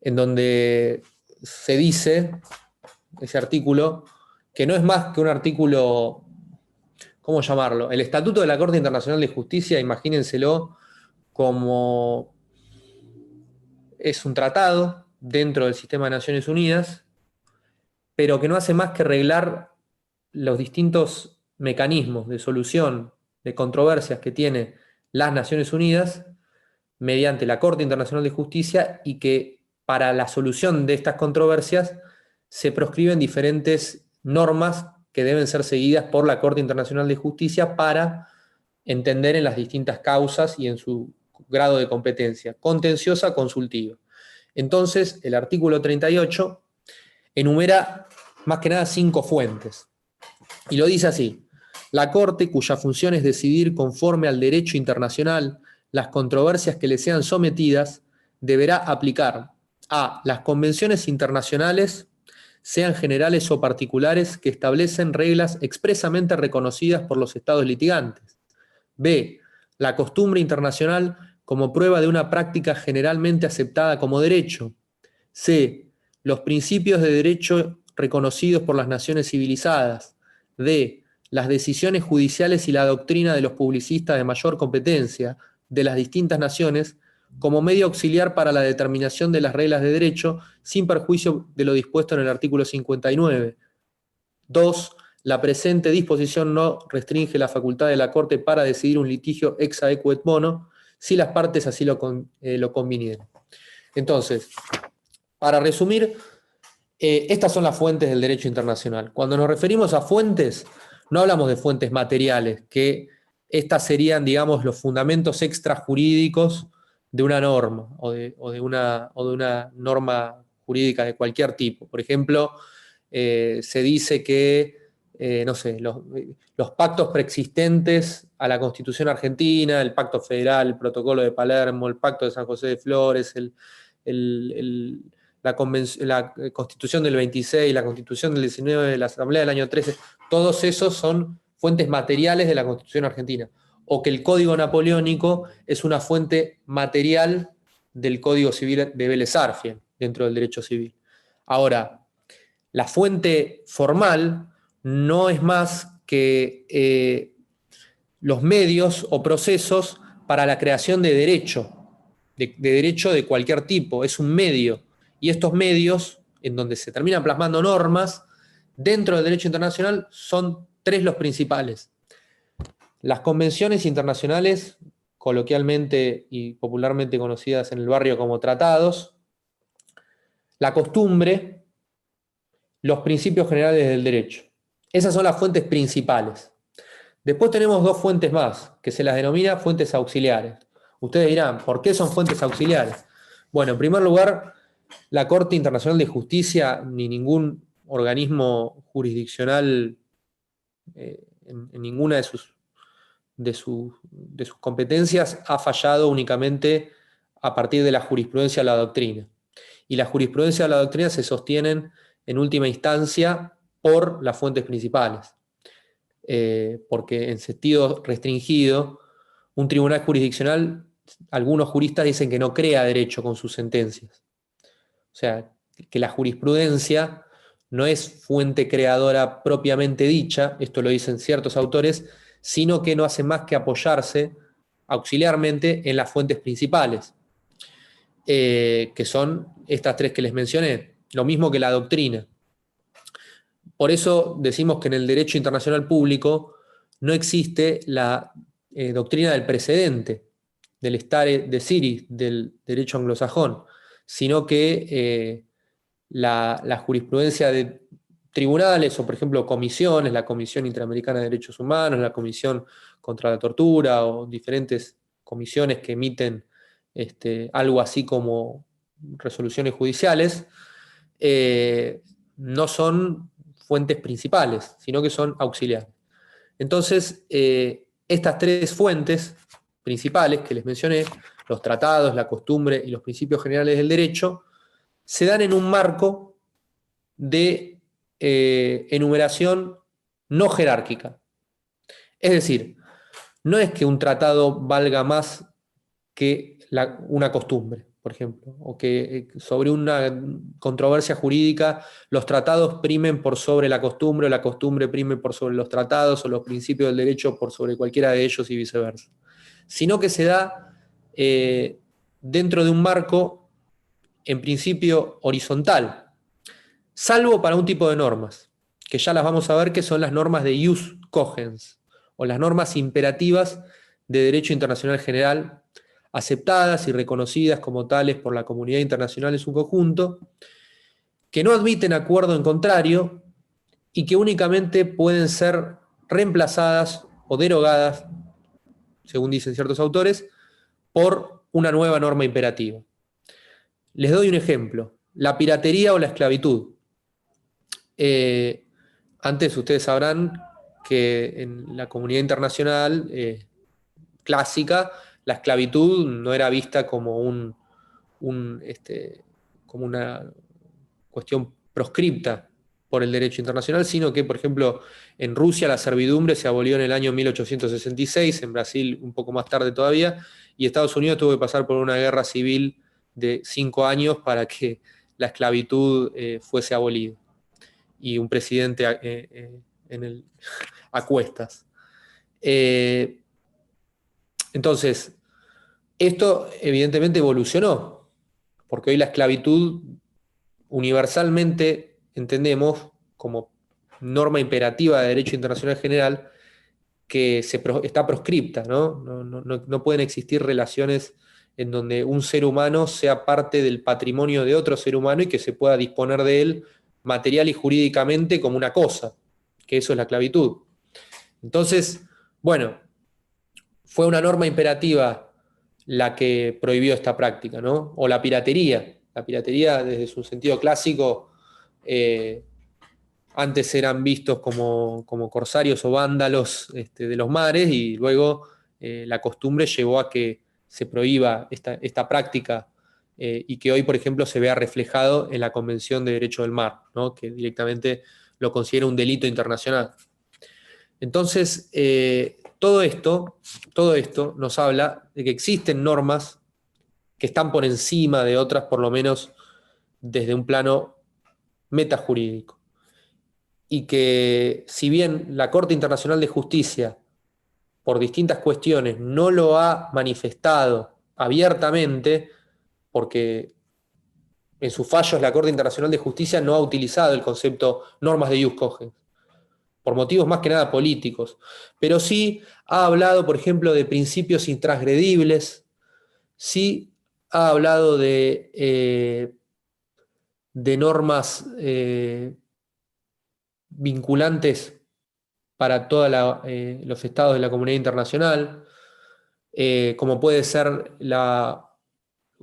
Speaker 1: en donde se dice, ese artículo, que no es más que un artículo, ¿cómo llamarlo? El Estatuto de la Corte Internacional de Justicia, imagínenselo como es un tratado dentro del sistema de Naciones Unidas, pero que no hace más que reglar los distintos mecanismos de solución de controversias que tiene las Naciones Unidas mediante la Corte Internacional de Justicia, y que para la solución de estas controversias se proscriben diferentes normas que deben ser seguidas por la Corte Internacional de Justicia para entender en las distintas causas y en su grado de competencia, contenciosa, consultiva. Entonces, el artículo 38 enumera más que nada 5 fuentes. Y lo dice así: la Corte, cuya función es decidir conforme al derecho internacional las controversias que le sean sometidas, deberá aplicar a las convenciones internacionales, sean generales o particulares, que establecen reglas expresamente reconocidas por los estados litigantes. B. La costumbre internacional como prueba de una práctica generalmente aceptada como derecho. C. Los principios de derecho reconocidos por las naciones civilizadas. D. Las decisiones judiciales y la doctrina de los publicistas de mayor competencia de las distintas naciones como medio auxiliar para la determinación de las reglas de derecho, sin perjuicio de lo dispuesto en el artículo 59. 2. La presente disposición no restringe la facultad de la Corte para decidir un litigio ex aequo et mono, si las partes así lo convinieren. Entonces, para resumir, estas son las fuentes del derecho internacional. Cuando nos referimos a fuentes, no hablamos de fuentes materiales, que estas serían, digamos, los fundamentos extrajurídicos de una norma o de una norma jurídica de cualquier tipo. Por ejemplo, se dice que no sé, los pactos preexistentes a la Constitución argentina, el Pacto Federal, el Protocolo de Palermo, el Pacto de San José de Flores, la Constitución del 26, la Constitución del 19, de la Asamblea del año 13, todos esos son fuentes materiales de la Constitución argentina. O que el Código Napoleónico es una fuente material del Código Civil de Vélez Arfiel, dentro del derecho civil. Ahora, la fuente formal no es más que los medios o procesos para la creación de derecho, de derecho de cualquier tipo. Es un medio. Y estos medios, en donde se terminan plasmando normas, dentro del derecho internacional son 3 los principales. Las convenciones internacionales, coloquialmente y popularmente conocidas en el barrio como tratados, la costumbre, los principios generales del derecho. Esas son las fuentes principales. Después tenemos 2 fuentes más, que se las denomina fuentes auxiliares. Ustedes dirán, ¿por qué son fuentes auxiliares? Bueno, en primer lugar, la Corte Internacional de Justicia ni ningún organismo jurisdiccional en ninguna de sus competencias ha fallado únicamente a partir de la jurisprudencia o la doctrina. Y la jurisprudencia o la doctrina se sostienen en última instancia por las fuentes principales. porque en sentido restringido, un tribunal jurisdiccional, algunos juristas dicen que no crea derecho con sus sentencias. O sea, que la jurisprudencia no es fuente creadora propiamente dicha, esto lo dicen ciertos autores, sino que no hace más que apoyarse auxiliarmente en las fuentes principales, que son estas tres que les mencioné, lo mismo que la doctrina. Por eso decimos que en el derecho internacional público no existe la doctrina del precedente, del stare decisis, del derecho anglosajón, sino que la jurisprudencia de tribunales o, por ejemplo, comisiones, la Comisión Interamericana de Derechos Humanos, la Comisión contra la Tortura o diferentes comisiones que emiten algo así como resoluciones judiciales, no son fuentes principales, sino que son auxiliares. Entonces, estas tres fuentes principales que les mencioné, los tratados, la costumbre y los principios generales del derecho, se dan en un marco de enumeración no jerárquica. Es decir, no es que un tratado valga más que una costumbre, por ejemplo, o que sobre una controversia jurídica los tratados primen por sobre la costumbre, o la costumbre prime por sobre los tratados, o los principios del derecho por sobre cualquiera de ellos y viceversa. Sino que se da dentro de un marco, en principio, horizontal, salvo para un tipo de normas, que ya las vamos a ver, que son las normas de jus cogens, o las normas imperativas de derecho internacional general, aceptadas y reconocidas como tales por la comunidad internacional en su conjunto, que no admiten acuerdo en contrario y que únicamente pueden ser reemplazadas o derogadas, según dicen ciertos autores, por una nueva norma imperativa. Les doy un ejemplo: la piratería o la esclavitud. Antes ustedes sabrán que en la comunidad internacional clásica, la esclavitud no era vista como como una cuestión proscripta por el derecho internacional, sino que, por ejemplo, en Rusia la servidumbre se abolió en el año 1866, en Brasil un poco más tarde todavía, y Estados Unidos tuvo que pasar por una guerra civil de 5 años para que la esclavitud fuese abolida, y un presidente a cuestas. Entonces, esto evidentemente evolucionó, porque hoy la esclavitud universalmente entendemos como norma imperativa de derecho internacional general que está proscripta, ¿no? No pueden existir relaciones en donde un ser humano sea parte del patrimonio de otro ser humano y que se pueda disponer de él material y jurídicamente como una cosa, que eso es la esclavitud. Entonces, bueno, fue una norma imperativa la que prohibió esta práctica, ¿no? O la piratería. La piratería, desde su sentido clásico, antes eran vistos como corsarios o vándalos de los mares, y luego la costumbre llevó a que se prohíba esta práctica, y que hoy, por ejemplo, se vea reflejado en la Convención de Derecho del Mar, ¿no? Que directamente lo considera un delito internacional. Entonces, todo esto nos habla de que existen normas que están por encima de otras, por lo menos desde un plano metajurídico. Y que, si bien la Corte Internacional de Justicia, por distintas cuestiones, no lo ha manifestado abiertamente, porque en sus fallos la Corte Internacional de Justicia no ha utilizado el concepto normas de jus cogens, por motivos más que nada políticos, pero sí ha hablado, por ejemplo, de principios intransgredibles, sí ha hablado de normas vinculantes para todos los estados de la comunidad internacional, como puede ser la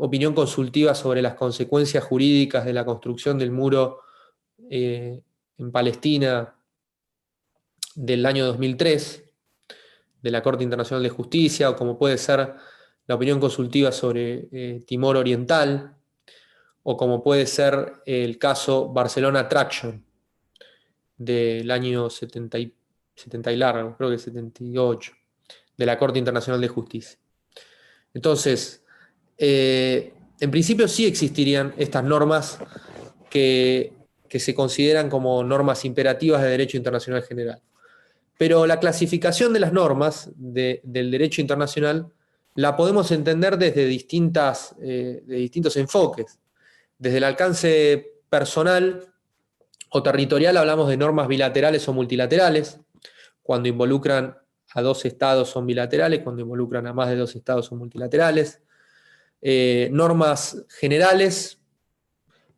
Speaker 1: opinión consultiva sobre las consecuencias jurídicas de la construcción del muro en Palestina del año 2003, de la Corte Internacional de Justicia, o como puede ser la opinión consultiva sobre Timor Oriental, o como puede ser el caso Barcelona Traction del año 77, 70 y largo, creo que 78, de la Corte Internacional de Justicia. Entonces, en principio sí existirían estas normas que se consideran como normas imperativas de derecho internacional general. Pero la clasificación de las normas del derecho internacional la podemos entender desde distintos enfoques. Desde el alcance personal o territorial hablamos de normas bilaterales o multilaterales. Cuando involucran a dos estados son bilaterales, cuando involucran a más de dos estados son multilaterales. Normas generales,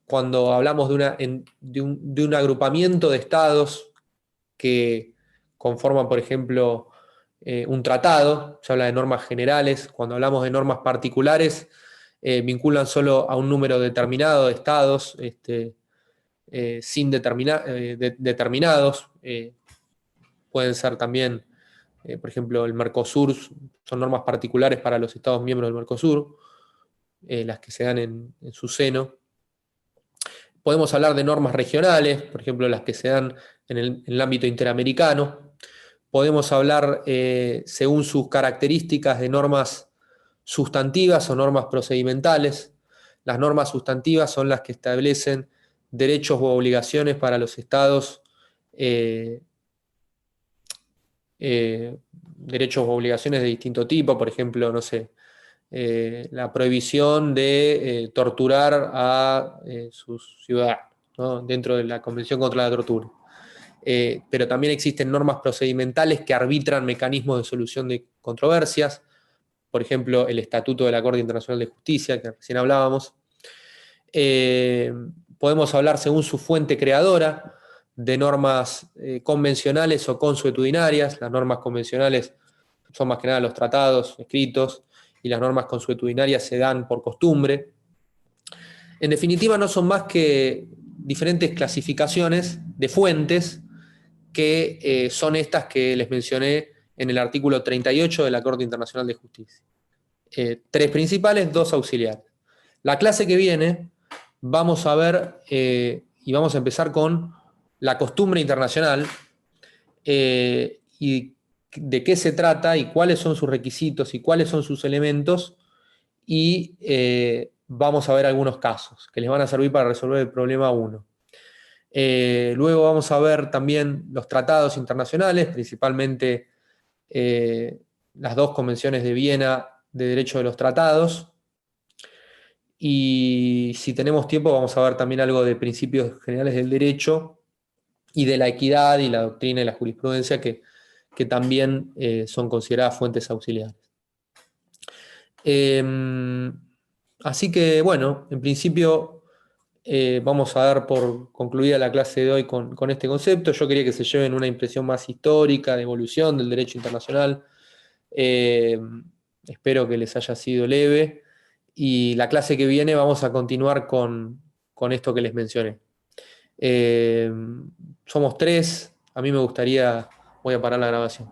Speaker 1: cuando hablamos de un agrupamiento de estados que conforman, por ejemplo, un tratado, se habla de normas generales. Cuando hablamos de normas particulares, vinculan solo a un número determinado de estados, determinados. Pueden ser también, por ejemplo, el Mercosur, son normas particulares para los estados miembros del Mercosur, las que se dan en su seno. Podemos hablar de normas regionales, por ejemplo, las que se dan en el ámbito interamericano. Podemos hablar, según sus características, de normas sustantivas o normas procedimentales. Las normas sustantivas son las que establecen derechos u obligaciones para los estados, derechos u obligaciones de distinto tipo, por ejemplo, no sé, la prohibición de torturar a sus ciudadanos, ¿no? Dentro de la Convención contra la Tortura. Pero también existen normas procedimentales que arbitran mecanismos de solución de controversias, por ejemplo, el Estatuto de la Corte Internacional de Justicia, que recién hablábamos. Podemos hablar, según su fuente creadora, de normas convencionales o consuetudinarias. Las normas convencionales son más que nada los tratados escritos, y las normas consuetudinarias se dan por costumbre. En definitiva, no son más que diferentes clasificaciones de fuentes que son estas que les mencioné en el artículo 38 de la Corte Internacional de Justicia. 3 principales, 2 auxiliares. La clase que viene vamos a ver y vamos a empezar con la costumbre internacional y de qué se trata y cuáles son sus requisitos y cuáles son sus elementos, y vamos a ver algunos casos que les van a servir para resolver el problema 1. Luego vamos a ver también los tratados internacionales, principalmente las 2 convenciones de Viena de Derecho de los Tratados, y si tenemos tiempo vamos a ver también algo de principios generales del derecho y de la equidad y la doctrina y la jurisprudencia, que también son consideradas fuentes auxiliares. Así que, bueno, en principio vamos a dar por concluida la clase de hoy con este concepto. Yo quería que se lleven una impresión más histórica de evolución del derecho internacional. Espero que les haya sido leve, y la clase que viene vamos a continuar con esto que les mencioné. Somos 3, a mí me gustaría, voy a parar la grabación.